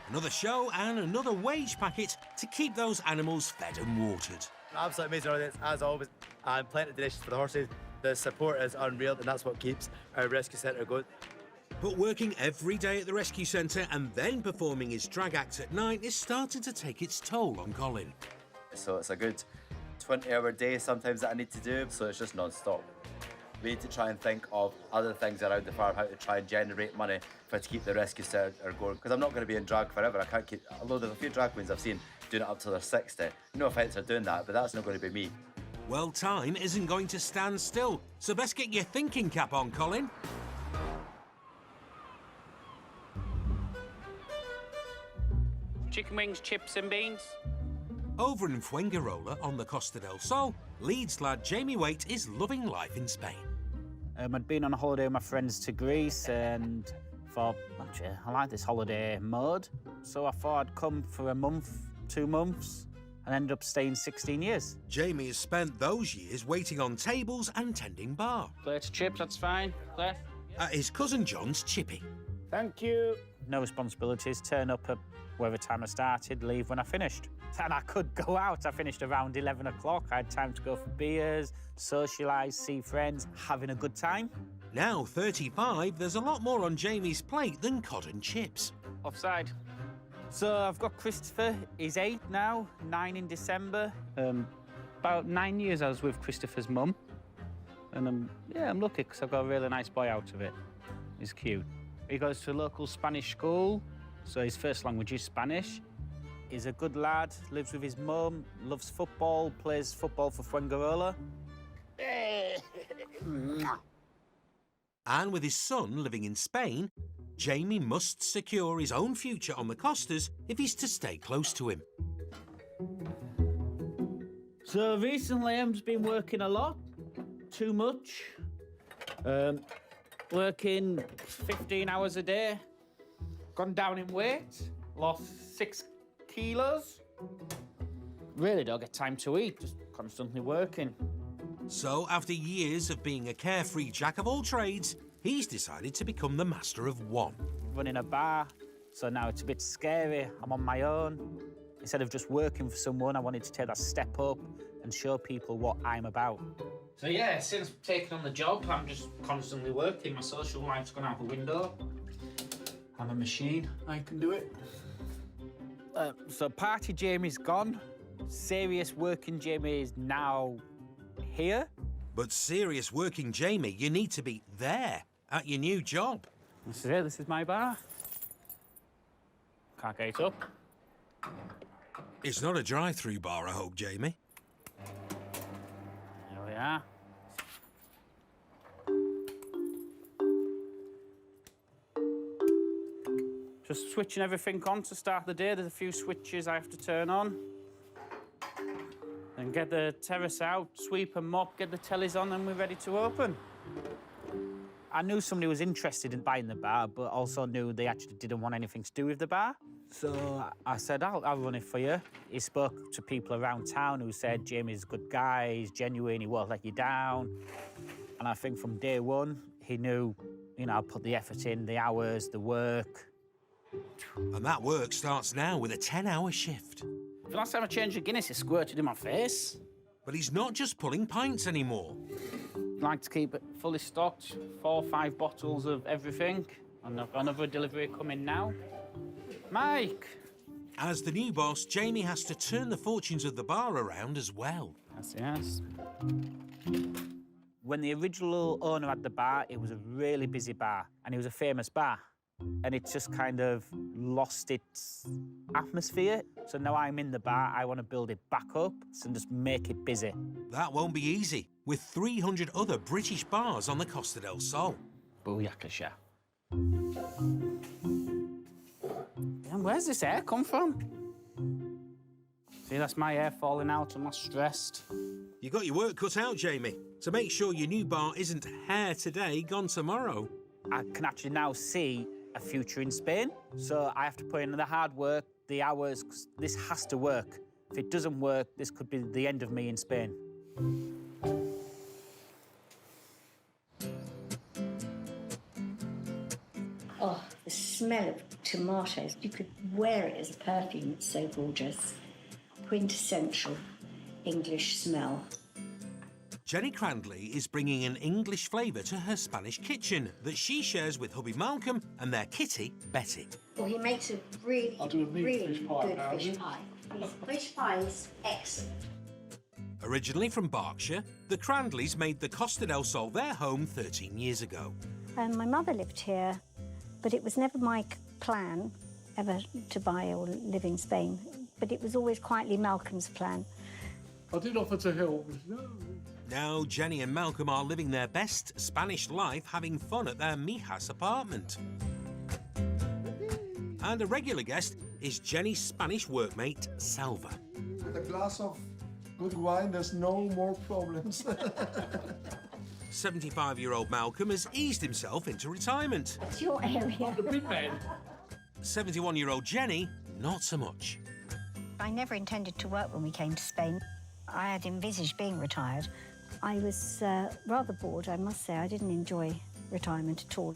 Another show and another wage packet to keep those animals fed and watered. Absolutely amazing audience, as always, and plenty of donations for the horses. The support is unreal, and that's what keeps our rescue centre going. But working every day at the rescue centre and then performing his drag acts at night is starting to take its toll on Colin. So it's a good 20-hour day sometimes that I need to do, so it's just non-stop. We need to try and think of other things around the farm, how to try and generate money to keep the rescue centre going. Because I'm not going to be in drag forever. I can't keep, although there's a few drag queens I've seen doing it up till they're 60. No offence for doing that, but that's not going to be me. Well, time isn't going to stand still, so best get your thinking cap on, Colin. Chicken wings, chips and beans. Over in Fuengirola on the Costa del Sol, Leeds lad Jamie Waite is loving life in Spain. I'd been on a holiday with my friends to Greece and thought, actually, I like this holiday mode. So I thought I'd come for a month, 2 months, and ended up staying 16 years. Jamie has spent those years waiting on tables and tending bar. Plate of chips, that's fine. Claire? At his cousin John's chippy. Thank you. No responsibilities, turn up at whatever time I started, leave when I finished. And I could go out. I finished around 11 o'clock. I had time to go for beers, socialise, see friends, having a good time. Now 35, there's a lot more on Jamie's plate than cod and chips. Offside. So I've got Christopher. He's 8 now, 9 in December. About 9 years I was with Christopher's mum. And I'm lucky because I've got a really nice boy out of it. He's cute. He goes to a local Spanish school, so his first language is Spanish. He's a good lad, lives with his mum, loves football, plays football for Fuengirola. And with his son living in Spain, Jamie must secure his own future on the Costas if he's to stay close to him. So recently I've just been working a lot, too much. Working 15 hours a day, gone down in weight, lost 6 kilos. Really don't get time to eat, just constantly working. So after years of being a carefree jack of all trades, he's decided to become the master of one. Running a bar, so now it's a bit scary. I'm on my own. Instead of just working for someone, I wanted to take that step up and show people what I'm about. So yeah, since taking on the job, I'm just constantly working. My social life's gone out the window. I'm a machine, I can do it. So party Jamie's gone. Serious working Jamie is now here. But serious working Jamie, you need to be there at your new job. This is it, this is my bar. Can't get it up. It's not a drive-through bar, I hope, Jamie. There we are. Just switching everything on to start the day. There's a few switches I have to turn on. Then get the terrace out, sweep and mop, get the tellies on, and we're ready to open. I knew somebody was interested in buying the bar, but also knew they actually didn't want anything to do with the bar. So I said, I'll run it for you. He spoke to people around town who said, Jamie's a good guy, he's genuine, he won't let you down. And I think from day one, he knew, you know, I'll put the effort in, the hours, the work. And that work starts now with a 10-hour shift. The last time I changed a Guinness, it squirted in my face. But he's not just pulling pints anymore. I like to keep it fully stocked, 4 or 5 bottles of everything. And I've got another delivery coming now. Mike! As the new boss, Jamie has to turn the fortunes of the bar around as well. Yes. When the original owner had the bar, it was a really busy bar, and it was a famous bar. And it just kind of lost its atmosphere. So now I'm in the bar, I want to build it back up and just make it busy. That won't be easy, with 300 other British bars on the Costa del Sol. Booyakasha. And where's this hair come from? See, that's my hair falling out and I'm stressed. You got your work cut out, Jamie, to make sure your new bar isn't hair today, gone tomorrow. I can actually now see a future in Spain, so I have to put in the hard work, the hours, 'cause this has to work. If it doesn't work, this could be the end of me in Spain. Oh, the smell of tomatoes. You could wear it as a perfume. It's so gorgeous. Quintessential English smell. Jenny Crandley is bringing an English flavour to her Spanish kitchen that she shares with hubby Malcolm and their kitty, Betty. Well, he makes a really, really fish pie good now, fish then. pie. His fish pie is excellent. Originally from Berkshire, the Crandleys made the Costa del Sol their home 13 years ago. My mother lived here, but it was never my plan ever to buy or live in Spain. But it was always quietly Malcolm's plan. I did offer to help. No. Now Jenny and Malcolm are living their best Spanish life, having fun at their Mijas apartment. And a regular guest is Jenny's Spanish workmate, Salva. With a glass of good wine, there's no more problems. 75-year-old Malcolm has eased himself into retirement. It's your area. The big man. 71-year-old Jenny, not so much. I never intended to work when we came to Spain. I had envisaged being retired. I was rather bored, I must say. I didn't enjoy retirement at all.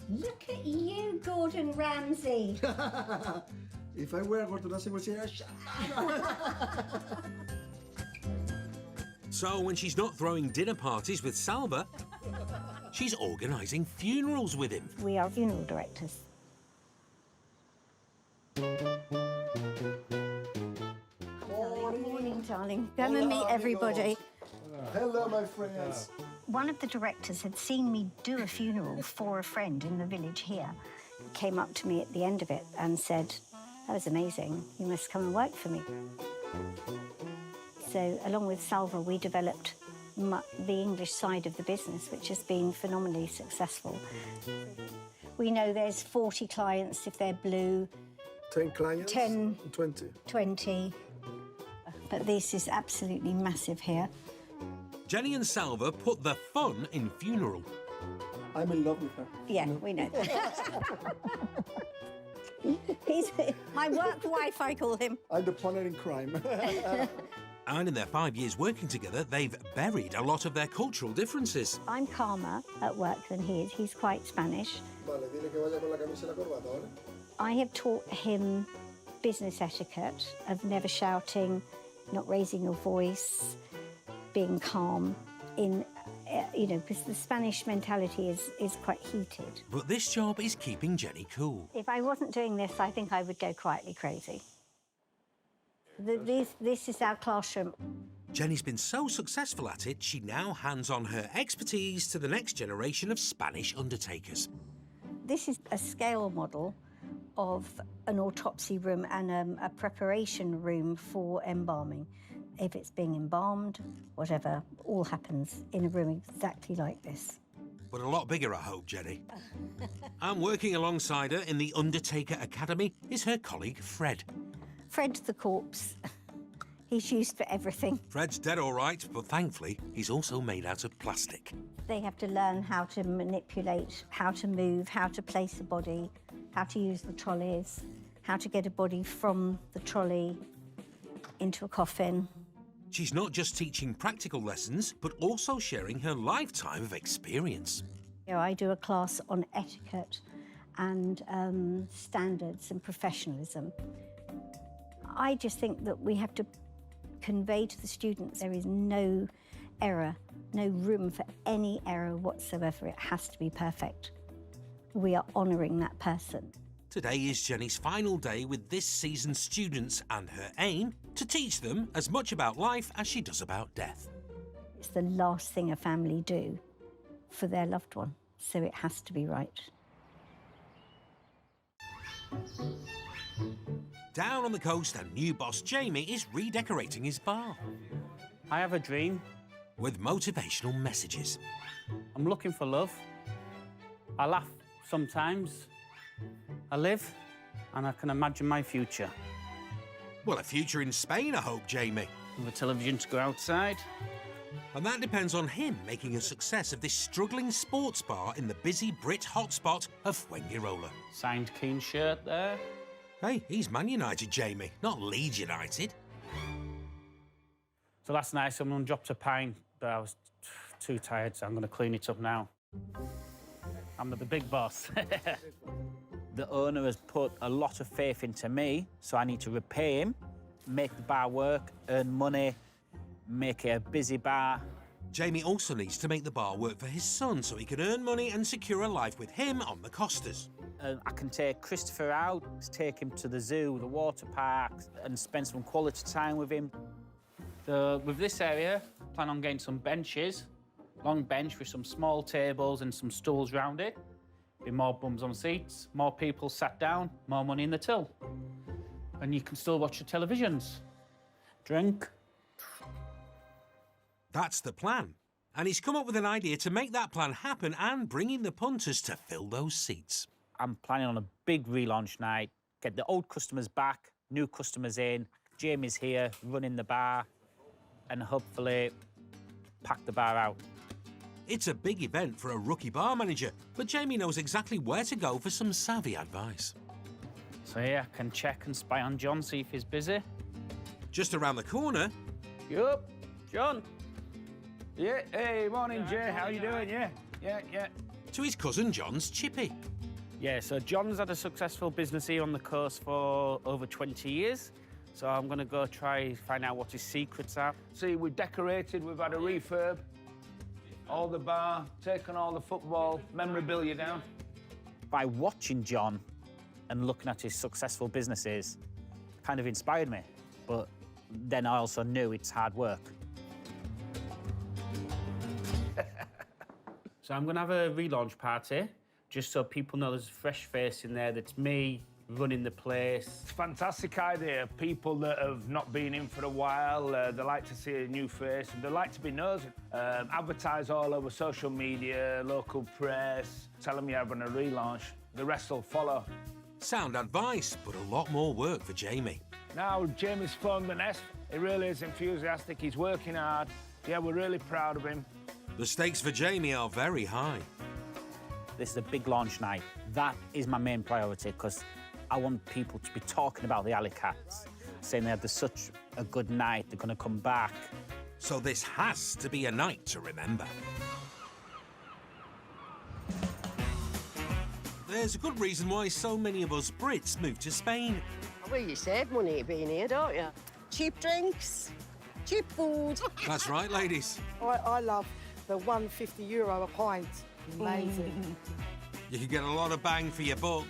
Look at you, Gordon Ramsay. If I were Gordon Ramsay, I would say, So when she's not throwing dinner parties with Salva, she's organising funerals with him. We are funeral directors. Good morning, darling. Come and meet everybody. Hello, my friends. One of the directors had seen me do a funeral for a friend in the village here. He came up to me at the end of it and said, "That was amazing. You must come and work for me." So, along with Salva, we developed the English side of the business, which has been phenomenally successful. We know there's 40 clients if they're blue. 10 clients? 10. 20. 20. But this is absolutely massive here. Jenny and Salva put the fun in funeral. I'm in love with her. Yeah, we know that. He's my work wife, I call him. I'm the partner in crime. And in their 5 years working together, they've buried a lot of their cultural differences. I'm calmer at work than he is. He's quite Spanish. I have taught him business etiquette of never shouting, not raising your voice, being calm, because the Spanish mentality is quite heated. But this job is keeping Jenny cool. If I wasn't doing this, I think I would go quietly crazy. This is our classroom. Jenny's been so successful at it, she now hands on her expertise to the next generation of Spanish undertakers. This is a scale model of an autopsy room and a preparation room for embalming. If it's being embalmed, whatever, all happens in a room exactly like this. But a lot bigger, I hope, Jenny. And working alongside her in the Undertaker Academy is her colleague, Fred. Fred the corpse. He's used for everything. Fred's dead all right, but thankfully, he's also made out of plastic. They have to learn how to manipulate, how to move, how to place a body, how to use the trolleys, how to get a body from the trolley into a coffin. She's not just teaching practical lessons, but also sharing her lifetime of experience. You know, I do a class on etiquette and standards and professionalism. I just think that we have to convey to the students there is no error, no room for any error whatsoever. It has to be perfect. We are honouring that person. Today is Jenny's final day with this season's students, and her aim to teach them as much about life as she does about death. It's the last thing a family do for their loved one, so it has to be right. Down on the coast, and new boss Jamie is redecorating his bar. I have a dream. With motivational messages. I'm looking for love. I laugh sometimes. I live, and I can imagine my future. Well, a future in Spain, I hope, Jamie. With a television to go outside. And that depends on him making a success of this struggling sports bar in the busy Brit hotspot of Fuengirola. Signed Keane shirt there. Hey, he's Man United, Jamie, not Leeds United. So last night someone dropped a pint, but I was too tired, so I'm going to clean it up now. I'm the big boss. The owner has put a lot of faith into me, so I need to repay him, make the bar work, earn money, make it a busy bar. Jamie also needs to make the bar work for his son so he can earn money and secure a life with him on the Costas. I can take Christopher out, take him to the zoo, the water park, and spend some quality time with him. So with this area, I plan on getting some benches, long bench with some small tables and some stools round it. Be more bums on seats, more people sat down, more money in the till. And you can still watch the televisions. Drink. That's the plan. And he's come up with an idea to make that plan happen and bring in the punters to fill those seats. I'm planning on a big relaunch night, get the old customers back, new customers in, Jamie's here running the bar, and hopefully pack the bar out. It's a big event for a rookie bar manager, but Jamie knows exactly where to go for some savvy advice. So yeah, I can check and spy on John, see if he's busy. Just around the corner... Yup, John. Yeah, hey, morning, Jay. How you doing? Yeah. To his cousin John's chippy. Yeah, so John's had a successful business here on the coast for over 20 years. So I'm going to go try find out what his secrets are. See, we've decorated, we've had a refurb, all the bar, taken all the football memorabilia down. By watching John and looking at his successful businesses, kind of inspired me. But then I also knew it's hard work. So I'm going to have a relaunch party, just so people know there's a fresh face in there. That's me running the place. It's a fantastic idea. People that have not been in for a while, they like to see a new face, and they like to be nosy. Advertise all over social media, local press, tell them you're having a relaunch. The rest will follow. Sound advice, but a lot more work for Jamie. Now, Jamie's phoned the nest. He really is enthusiastic. He's working hard. Yeah, we're really proud of him. The stakes for Jamie are very high. This is a big launch night. That is my main priority, because I want people to be talking about the Alley Cats, saying they had such a good night, they're going to come back. So this has to be a night to remember. There's a good reason why so many of us Brits moved to Spain. Well, you save money being here, don't you? Cheap drinks, cheap food. That's right, ladies. I love the €150 a pint. Amazing. You can get a lot of bang for your buck.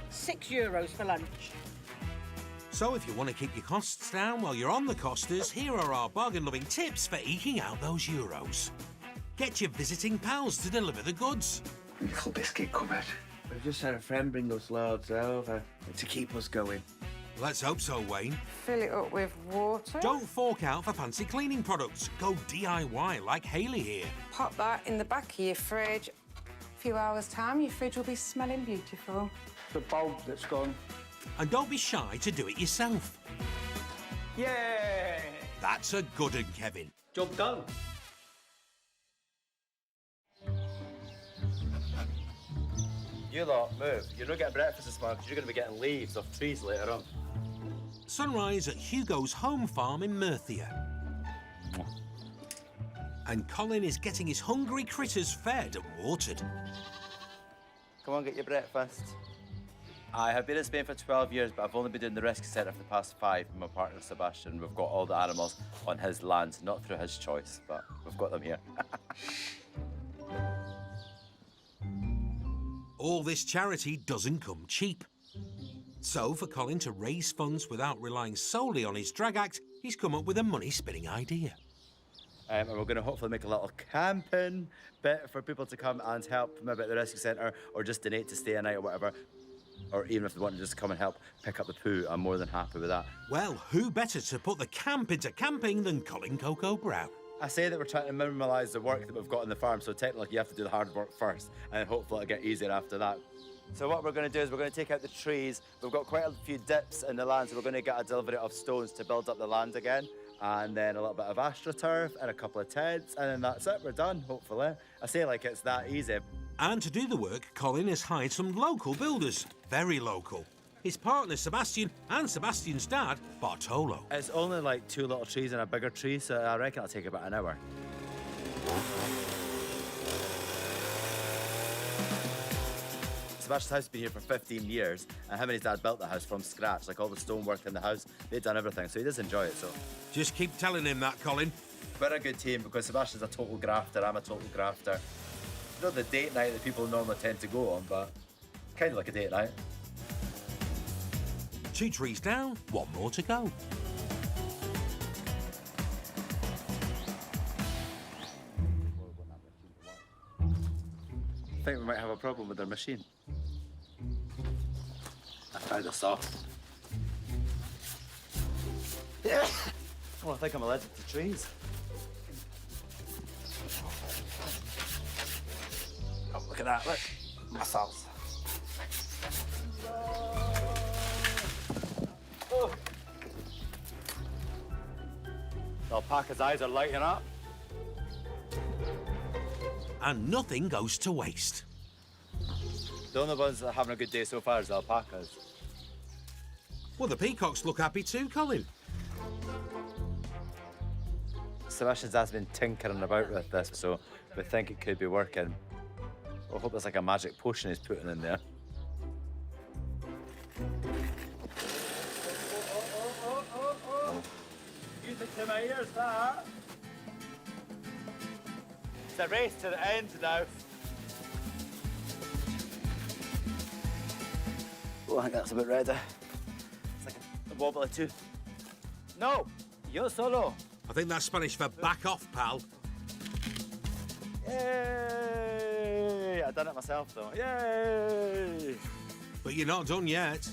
€6 for lunch. So if you want to keep your costs down while you're on the Costas, here are our bargain-loving tips for eking out those euros. Get your visiting pals to deliver the goods. Little biscuit cupboard. We've just had a friend bring us loads over to keep us going. Let's hope so, Wayne. Fill it up with water. Don't fork out for fancy cleaning products. Go DIY like Hayley here. Pop that in the back of your fridge. A few hours' time, your fridge will be smelling beautiful. The bulb that's gone. And don't be shy to do it yourself. Yay! That's a good one, Kevin. Job done. You lot, move. You're not getting breakfast this morning because you're going to be getting leaves off trees later on. Sunrise at Hugo's home farm in Murcia. And Colin is getting his hungry critters fed and watered. Come on, get your breakfast. I have been in Spain for 12 years, but I've only been doing the rescue centre for the past 5 with my partner Sebastian. We've got all the animals on his land, not through his choice, but we've got them here. All this charity doesn't come cheap. So, for Colin to raise funds without relying solely on his drag act, he's come up with a money-spinning idea. And we're going to hopefully make a little camping bit for people to come and help maybe at the rescue centre or just donate to stay a night or whatever. Or even if they want to just come and help pick up the poo, I'm more than happy with that. Well, who better to put the camp into camping than Colin Coco Brown? I say that we're trying to minimalise the work that we've got on the farm, so technically you have to do the hard work first, and hopefully it'll get easier after that. So what we're going to do is we're going to take out the trees. We've got quite a few dips in the land, so we're going to get a delivery of stones to build up the land again, and then a little bit of astroturf and a couple of tents, and then that's it, we're done, hopefully. I say like it's that easy. And to do the work, Colin has hired some local builders, very local. His partner Sebastian and Sebastian's dad, Bartolo. It's only like 2 little trees and a bigger tree, so I reckon it'll take about an hour. Sebastian's house has been here for 15 years, and him and his dad built the house from scratch, like all the stonework in the house. They've done everything, so he does enjoy it, so. Just keep telling him that, Colin. We're a good team because Sebastian's a total grafter, I'm a total grafter. Not the date night that people normally tend to go on, but kind of like a date night. 2 trees down, 1 more to go. I think we might have a problem with their machine. I found a saw. Yeah. Oh, I think I'm allergic to trees. Oh, look at that, look. Muscles. Oh. The alpaca's eyes are lighting up. And nothing goes to waste. The only ones that are having a good day so far is the alpacas. Well, the peacocks look happy too, Colin. Sebastian's dad's been tinkering about with this, so we think it could be working. I hope it's like a magic potion he's putting in there. Music to my ears, that. It's a race to the end now. Oh, I think that's a bit ready. It's like a wobbly too. No, yo solo. I think that's Spanish for back off, pal. Yay! I done it myself though. Yay! But you're not done yet.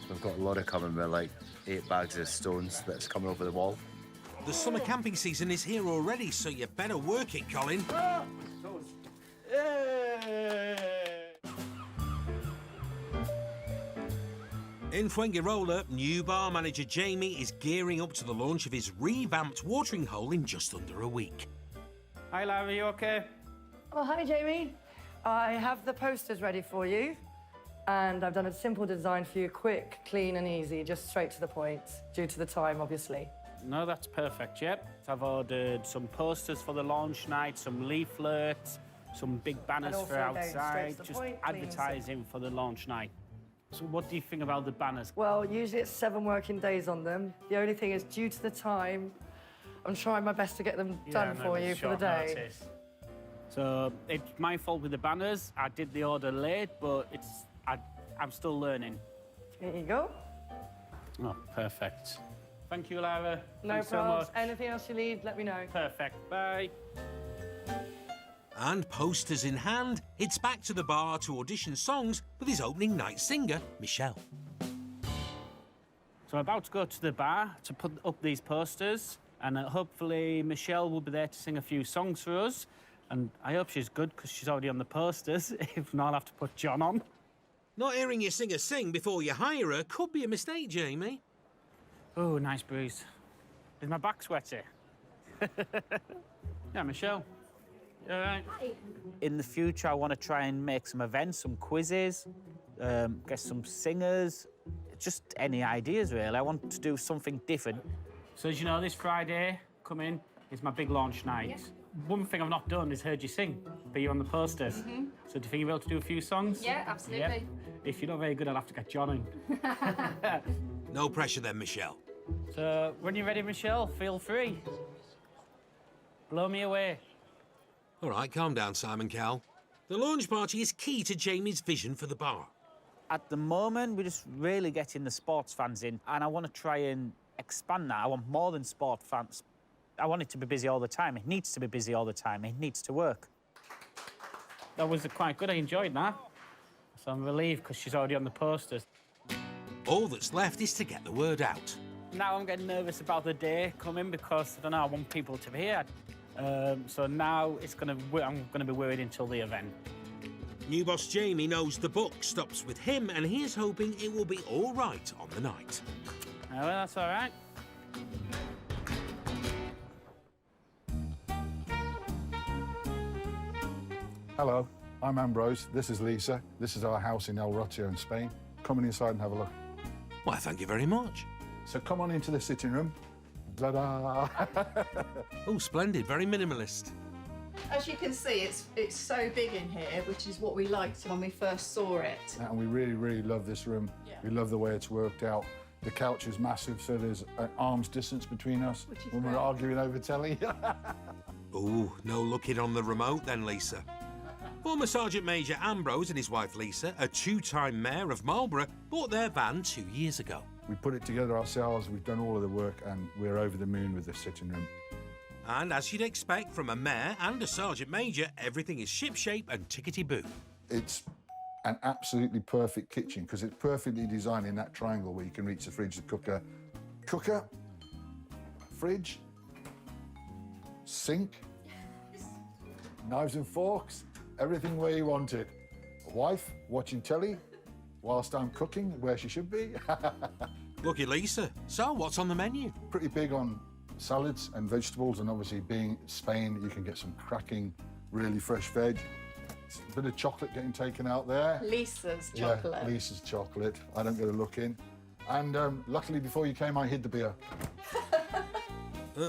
We've got a lorry coming with like 8 bags of stones that's coming over the wall. The summer camping season is here already, so you better work it, Colin. Ah! Yay! In Fuengirola, new bar manager Jamie is gearing up to the launch of his revamped watering hole in just under a week. Hi, Lara, you okay? Oh, hi, Jamie. I have the posters ready for you, and I've done a simple design for you, quick, clean and easy, just straight to the point, due to the time, obviously. No, that's perfect, yep. I've ordered some posters for the launch night, some leaflets, some big banners for outside, just advertising for the launch night. So what do you think about the banners? Well, usually it's 7 working days on them. The only thing is, due to the time, I'm trying my best to get them done for you for the day. Notice. So it's my fault with the banners. I did the order late, but I'm still learning. Here you go. Oh, perfect. Thank you, Lara. No Thanks problem. so much. Anything else you need, let me know. Perfect. Bye. And posters in hand, it's back to the bar to audition songs with his opening night singer, Michelle. So I'm about to go to the bar to put up these posters, and hopefully Michelle will be there to sing a few songs for us. And I hope she's good, because she's already on the posters. If not, I'll have to put John on. Not hearing your singer sing before you hire her could be a mistake, Jamie. Oh, nice breeze. Is my back sweaty? Yeah, Michelle. You all right? In the future, I want to try and make some events, some quizzes, get some singers, just any ideas, really. I want to do something different. So, as you know, this Friday coming is my big launch night. Yeah. One thing I've not done is heard you sing, but you're on the posters. So do you think you'll be able to do a few songs? Yeah, absolutely. Yeah. If you're not very good, I'll have to get John in. No pressure then, Michelle. So, when you're ready, Michelle, feel free. Blow me away. All right, calm down, Simon Cowell. The launch party is key to Jamie's vision for the bar. At the moment, we're just really getting the sports fans in, and I want to try and expand that. I want more than sport fans. I want it to be busy all the time. It needs to be busy all the time. It needs to work. That was quite good. I enjoyed that. So I'm relieved because she's already on the posters. All that's left is to get the word out. Now I'm getting nervous about the day coming because I don't know. I want people to be here. So now I'm gonna be worried until the event. New boss Jamie knows the buck stops with him, and he is hoping it will be all right on the night. Oh, well, that's all right. Hello, I'm Ambrose. This is Lisa. This is our house in El Rotio in Spain. Come on inside and have a look. Why, thank you very much. So come on into the sitting room. Ta-da! Oh, splendid. Very minimalist. As you can see, it's so big in here, which is what we liked when we first saw it. And we really, really love this room. Yeah. We love the way it's worked out. The couch is massive, so there's an arm's distance between us when we're arguing over telly. Oh, no looking on the remote then, Lisa. Former Sergeant Major Ambrose and his wife Lisa, a two-time mayor of Marlborough, bought their van 2 years ago. We put it together ourselves, we've done all of the work, and we're over the moon with this sitting room. And as you'd expect from a mayor and a sergeant major, everything is shipshape and tickety-boo. It's an absolutely perfect kitchen because it's perfectly designed in that triangle where you can reach the fridge, the cooker, fridge, sink, knives and forks, everything where you want it. A wife watching telly whilst I'm cooking where she should be. Lucky Lisa. So, what's on the menu? Pretty big on salads and vegetables, and obviously being Spain, you can get some cracking, really fresh veg. A bit of chocolate getting taken out there. Lisa's chocolate. Yeah, Lisa's chocolate. I don't get a look in. And luckily, before you came, I hid the beer.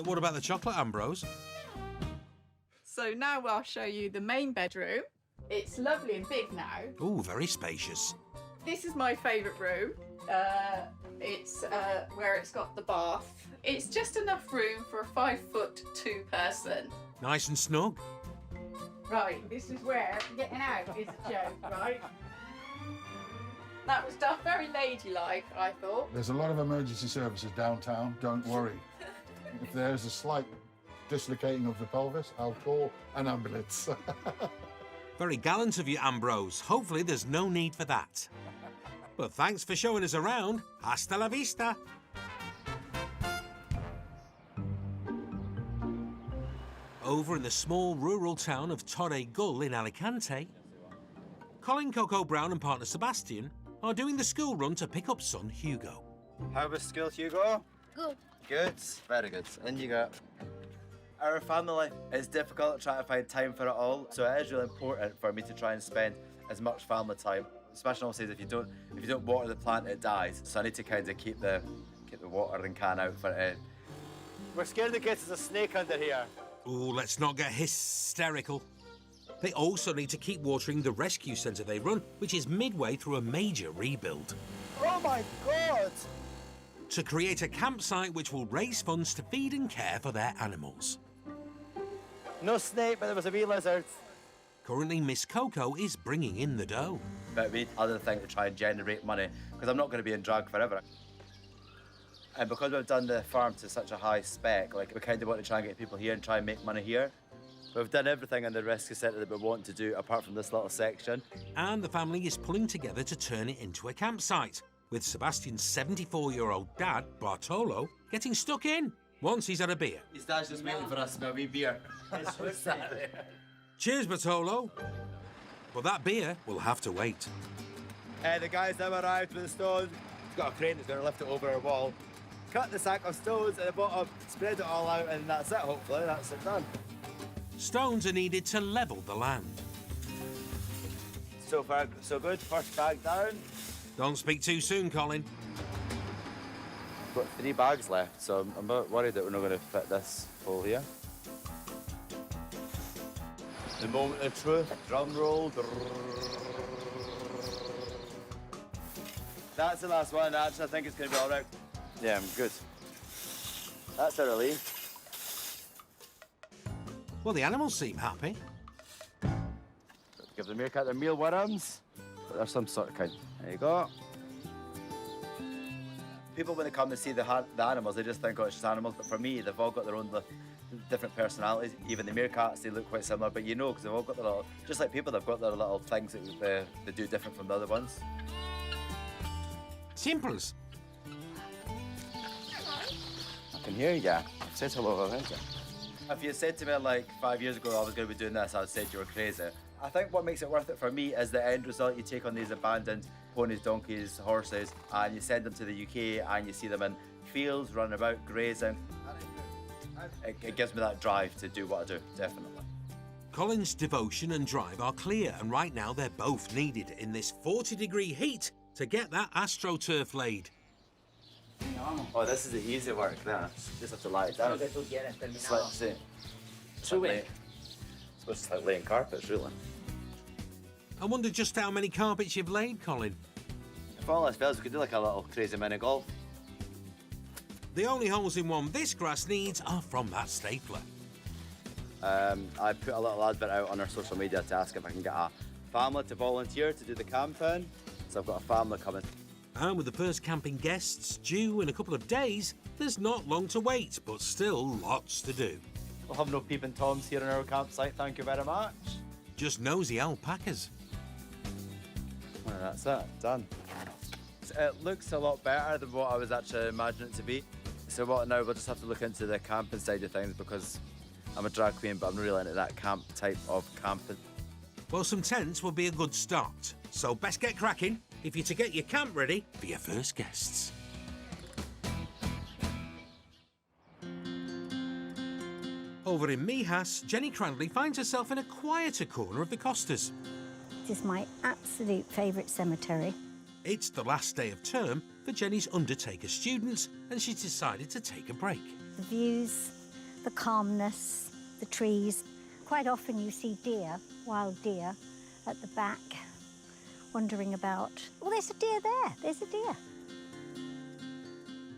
What about the chocolate, Ambrose? So now I'll show you the main bedroom. It's lovely and big now. Oh, very spacious. This is my favourite room. It's where it's got the bath. It's just enough room for a 5'2" person. Nice and snug. Right, this is where getting out is a joke, right? That was done very ladylike, I thought. There's a lot of emergency services downtown, don't worry. If there's a slight dislocating of the pelvis, I'll call an ambulance. Very gallant of you, Ambrose. Hopefully there's no need for that. But thanks for showing us around. Hasta la vista. Over in the small rural town of Torregull in Alicante, Colin Coco Brown and partner Sebastian are doing the school run to pick up son Hugo. How was school, Hugo? Good. Good, very good. And you go. Our family life is difficult to try to find time for it all, so it is really important for me to try and spend as much family time. Especially obviously if you don't water the plant, it dies. So I need to kind of keep the watering can out for it. We're scared the kids there's a snake under here. Ooh, let's not get hysterical. They also need to keep watering the rescue centre they run, which is midway through a major rebuild. Oh my God! To create a campsite which will raise funds to feed and care for their animals. No snake, but there was a wee lizard. Currently, Miss Coco is bringing in the dough. But we need other things to try and generate money, because I'm not going to be in drag forever. And because we've done the farm to such a high spec, like we kind of want to try and get people here and try and make money here. We've done everything in the rescue centre that we want to do, apart from this little section. And the family is pulling together to turn it into a campsite, with Sebastian's 74-year-old dad, Bartolo, getting stuck in once he's had a beer. His dad's just waiting for us for a wee beer. Cheers, Bartolo. But that beer will have to wait. The guy's now arrived with the stone. He's got a crane that's going to lift it over our wall. cut the sack of stones at the bottom, spread it all out, and that's it, hopefully. That's it done. Stones are needed to level the land. So far, so good. First bag down. Don't speak too soon, Colin. Got 3 bags left, so I'm a bit worried that we're not going to fit this full here. The moment of truth, drum roll. That's the last one, actually. I think it's going to be all right. Yeah, I'm good. That's a relief. Well, the animals seem happy. Give the meerkat their mealworms. But there's some sort of kind. There you go. People, when they come and see the animals, they just think, oh, it's just animals. But for me, they've all got their own different personalities. Even the meerkats, they look quite similar. But you know, because they've all got their little, just like people, they've got their little things that they do different from the other ones. Simples. I can hear you. Say hello, I think. If you said to me like 5 years ago I was going to be doing this, I would say you were crazy. I think what makes it worth it for me is the end result. You take on these abandoned ponies, donkeys, horses, and you send them to the UK and you see them in fields, running about, grazing. It gives me that drive to do what I do, definitely. Colin's devotion and drive are clear, and right now they're both needed in this 40-degree heat to get that AstroTurf laid. Oh, this is the easy work, there. Just have to lie it down. It's like, see, it's supposed to like laying carpets, really. I wonder just how many carpets you've laid, Colin. If all else fails, we could do like a little crazy mini golf. The only holes in one this grass needs are from that stapler. I put a little advert out on our social media to ask if I can get a family to volunteer to do the camping. So I've got a family coming. And with the first camping guests due in a couple of days, there's not long to wait, but still lots to do. We'll have no peeping toms here in our campsite, thank you very much. Just nosy alpacas. Well, that's it, done. It looks a lot better than what I was actually imagining it to be. So what now, we'll just have to look into the camping side of things because I'm a drag queen, but I'm really into that camp type of camping. Well, some tents will be a good start, so best get cracking if you're to get your camp ready for your first guests. Over in Mijas, Jenny Cranley finds herself in a quieter corner of the Costas. This is my absolute favourite cemetery. It's the last day of term for Jenny's Undertaker students, and she's decided to take a break. The views, the calmness, the trees. Quite often you see deer, wild deer, at the back, wandering about. Oh, there's a deer there. There's a deer.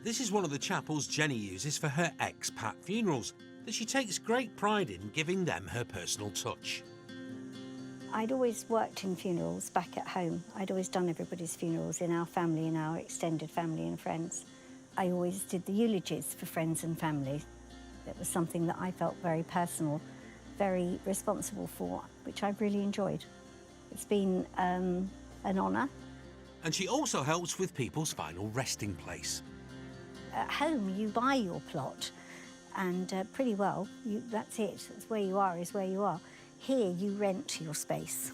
This is one of the chapels Jenny uses for her expat funerals, that she takes great pride in giving them her personal touch. I'd always worked in funerals back at home. I'd always done everybody's funerals in our family, in our extended family and friends. I always did the eulogies for friends and family. It was something that I felt very personal, very responsible for, which I've really enjoyed. It's been an honour. And she also helps with people's final resting place. At home, you buy your plot, and pretty well, that's it. That's where you are, is where you are. Here, you rent your space.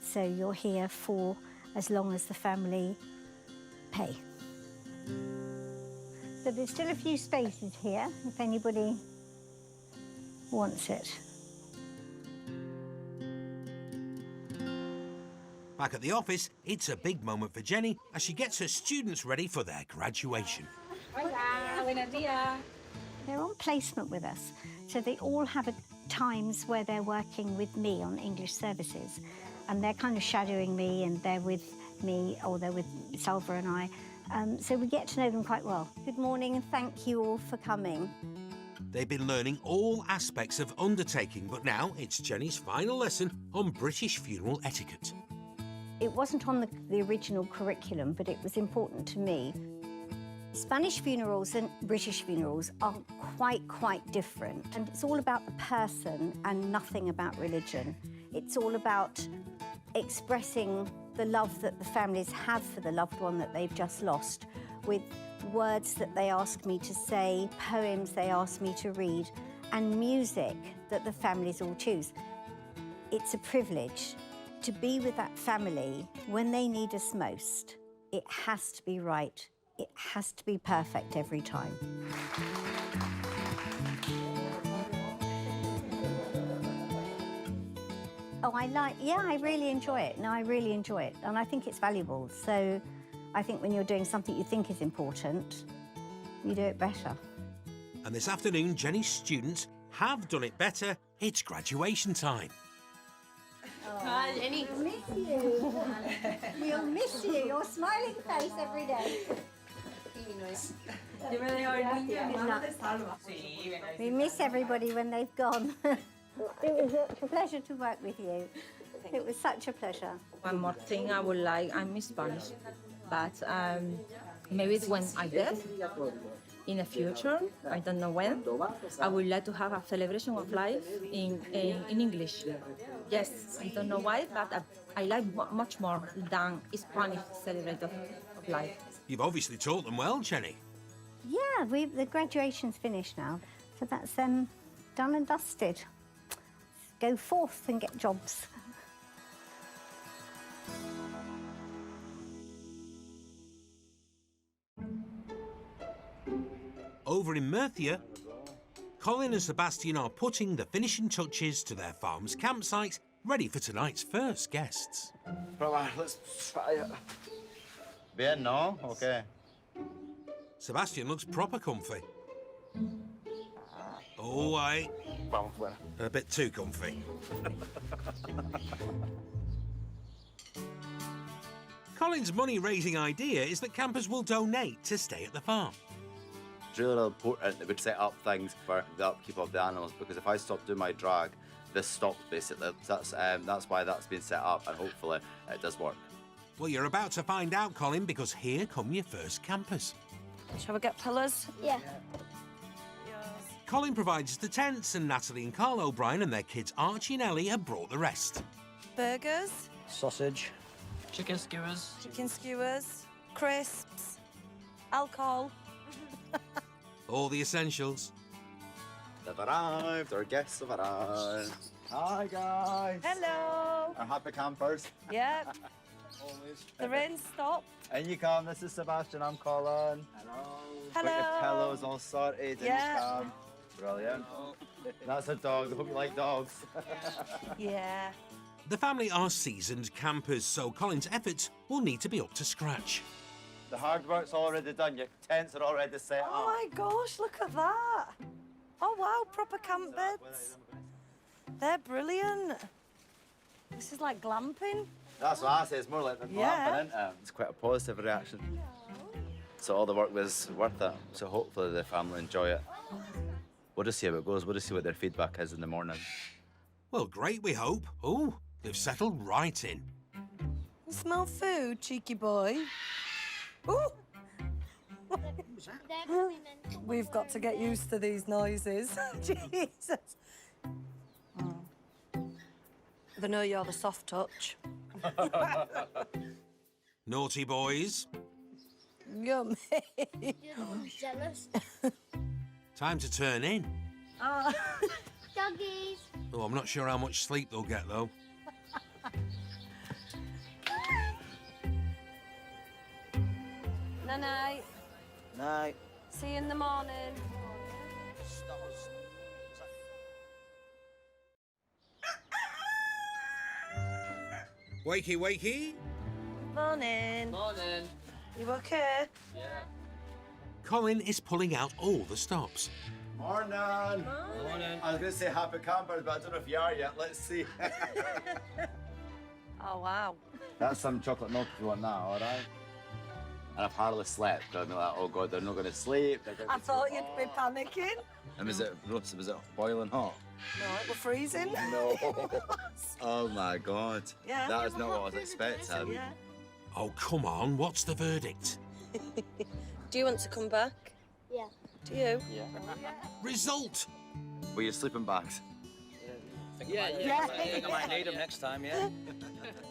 So you're here for as long as the family pay. So there's still a few spaces here, if anybody wants it. Back at the office, it's a big moment for Jenny as she gets her students ready for their graduation. Hola, buenos días. They're on placement with us, so they all have times where they're working with me on English services, and they're kind of shadowing me, and they're with me, or they're with Salva and I, so we get to know them quite well. Good morning, and thank you all for coming. They've been learning all aspects of undertaking, but now it's Jenny's final lesson on British funeral etiquette. It wasn't on the original curriculum, but it was important to me. Spanish funerals and British funerals are quite different. And it's all about the person and nothing about religion. It's all about expressing the love that the families have for the loved one that they've just lost, with words that they ask me to say, poems they ask me to read, and music that the families all choose. It's a privilege to be with that family when they need us most. It has to be right it has to be perfect every time. Oh, I really enjoy it. No, I really enjoy it. And I think it's valuable. So I think when you're doing something you think is important, you do it better. And this afternoon, Jenny's students have done it better. It's graduation time. Hi, Jenny. We'll miss you. We'll miss you. Your smiling face every day. We miss everybody when they've gone. It was such a pleasure to work with you. It was such a pleasure. One more thing I would like, I miss Spanish, but maybe when I get in the future, I don't know when, I would like to have a celebration of life in English. Yes, I don't know why, but I like much more than Spanish celebration of life. You've obviously taught them well, Jenny. Yeah, the graduation's finished now, so that's done and dusted. Go forth and get jobs. Over in Murcia, Colin and Sebastian are putting the finishing touches to their farm's campsite, ready for tonight's first guests. Right, let's try it. Bien, no? Okay. Sebastian looks proper comfy. Oh, a bit too comfy. Colin's money-raising idea is that campers will donate to stay at the farm. It's really important that we set up things for the upkeep of the animals, because if I stop doing my drag, this stops basically. That's why that's been set up, and hopefully it does work. Well, you're about to find out, Colin, because here come your first campers. Shall we get pillars? Yeah. Colin provides the tents, and Natalie and Carl O'Brien and their kids Archie and Ellie have brought the rest. Burgers. Sausage. Chicken skewers. Chicken skewers. Crisps. Alcohol. All the essentials. They've arrived, our guests have arrived. Hi, guys. Hello. Our happy campers. Yeah. Always. The rain stopped. In you come, this is Sebastian, I'm Colin. Hello. Got your Hello. pillows all sorted, in Yeah. you come. Brilliant. That's a dog, I hope you like dogs. Yeah. The family are seasoned campers, so Colin's efforts will need to be up to scratch. The hard work's already done, your tents are already set Oh up. my gosh, look at that. Oh wow, proper camp beds. They're brilliant. This is like glamping. That's what I say, it's more like the Yeah. glamping, isn't it? It's quite a positive reaction. So all the work was worth it, so hopefully the family enjoy it. We'll just see how it goes, we'll just see what their feedback is in the morning. Well, great, we hope. Oh, they've settled right in. You smell food, cheeky boy. Ooh. We've got to get used to these noises. Jesus. They know you're the soft touch. Naughty boys. Yummy. Jealous. Time to turn in. Oh. Doggies. Oh, I'm not sure how much sleep they'll get, though. Night-night. Night. See you in the morning. Wakey, wakey. Morning. Morning. You okay? Yeah. Colin is pulling out all the stops. Morning. Morning. I was going to say happy campers, but I don't know if you are yet. Let's see. Oh, wow. That's some chocolate milk if you want that, all right? And I've hardly slept. I'm like, oh God, they're not going to sleep. I thought you'd be panicking. And was it boiling hot? No, it was freezing. No. Oh my God. Yeah, That it is was not hot, what I was it was expecting. freezing, yeah. Oh, come on, what's the verdict? Do you want to come back? Yeah. Do you? Yeah. Result! Were your sleeping bags? Yeah. I think I might need them next time, yeah.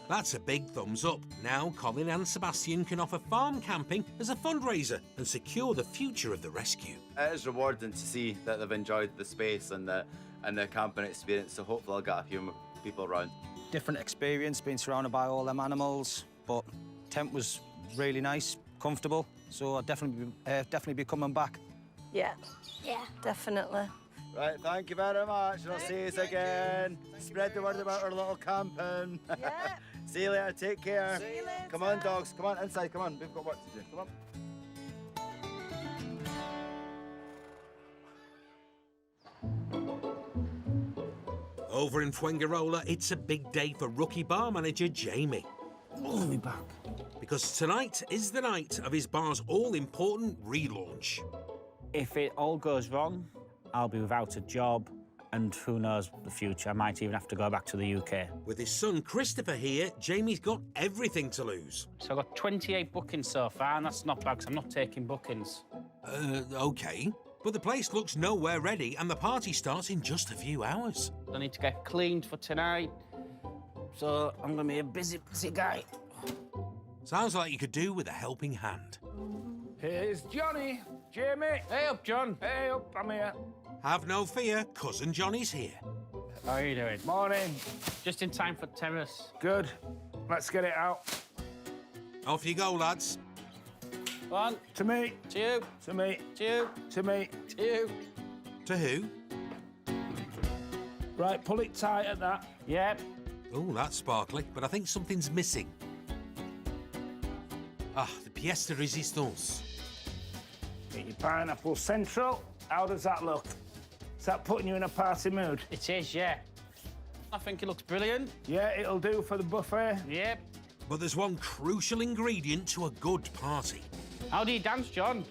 That's a big thumbs up. Now Colin and Sebastian can offer farm camping as a fundraiser and secure the future of the rescue. It is rewarding to see that they've enjoyed the space and the camping experience, so hopefully I'll get a few more people around. Different experience being surrounded by all them animals, but tent was really nice. comfortable. So I'll definitely be coming back. Yeah. Yeah, definitely. Right, thank you very much. I'll see you again. Spread the word about our little camping. Yeah. See you later. Take care. See you later. Come on, dogs. Come on, inside. Come on. We've got work to do. Come on. Over in Fuengirola, it's a big day for rookie bar manager Jamie. Oh, me back. Because tonight is the night of his bar's all-important relaunch. If it all goes wrong, I'll be without a job, and who knows the future. I might even have to go back to the UK. With his son Christopher here, Jamie's got everything to lose. So I've got 28 bookings so far, and that's not bad because I'm not taking bookings. OK. But the place looks nowhere ready, and the party starts in just a few hours. I need to get cleaned for tonight, so I'm going to be a busy guy. Sounds like you could do with a helping hand. Here's Johnny. Jamie. Hey up, John. Hey up, I'm here. Have no fear, Cousin Johnny's here. How are you doing? Morning. Just in time for terrace. Good. Let's get it out. Off you go, lads. One. To me. To you. To me. To you. To me. To you. To who? Right, pull it tight at that. Yep. Oh, that's sparkly, but I think something's missing. Ah, the pièce de résistance. Get your pineapple central. How does that look? Is that putting you in a party mood? It is, yeah. I think it looks brilliant. Yeah, it'll do for the buffet. Yep. But there's one crucial ingredient to a good party. How do you dance, John?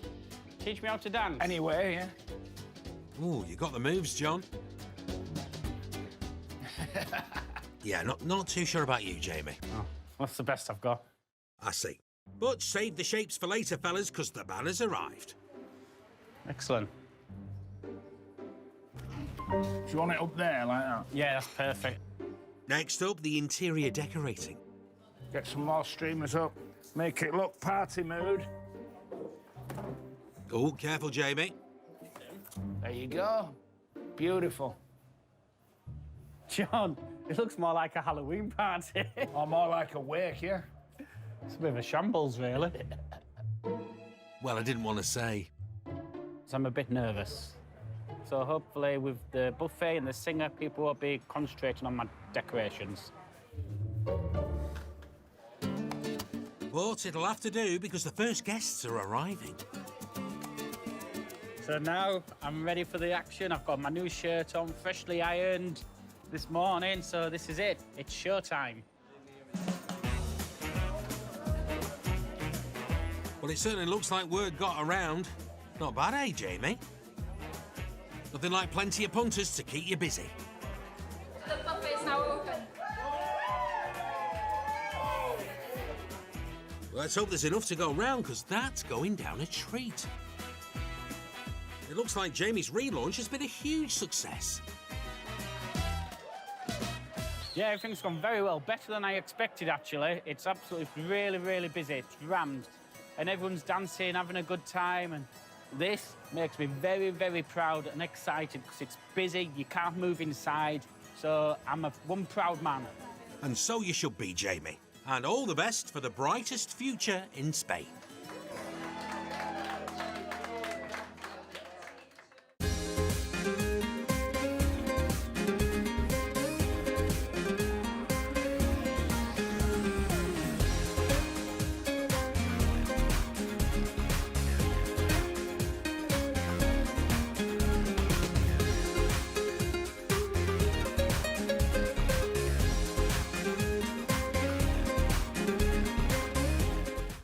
Teach me how to dance. Anyway, yeah. Ooh, you got the moves, John. Yeah, not too sure about you, Jamie. Oh, that's the best I've got. I see. But save the shapes for later, fellas, because the banner's arrived. Excellent. Do you want it up there like that? Yeah, that's perfect. Next up, the interior decorating. Get some more streamers up. Make it look party mood. Oh, careful, Jamie. There you go. Beautiful. John, it looks more like a Halloween party. Or more like a wake, yeah? It's a bit of a shambles, really. Well, I didn't want to say. So I'm a bit nervous. So hopefully with the buffet and the singer, people will be concentrating on my decorations. But it'll have to do because the first guests are arriving. So now I'm ready for the action. I've got my new shirt on, freshly ironed this morning, so this is it. It's showtime. Well, it certainly looks like word got around. Not bad, eh, Jamie? Nothing like plenty of punters to keep you busy. The buffet's now open. Let's hope there's enough to go round, because that's going down a treat. It looks like Jamie's relaunch has been a huge success. Yeah, everything's gone very well. Better than I expected, actually. It's absolutely really busy. It's rammed. And everyone's dancing, having a good time. And this makes me very proud and excited because it's busy. You can't move inside. So I'm one proud man. And so you should be, Jamie. And all the best for the brightest future in Spain.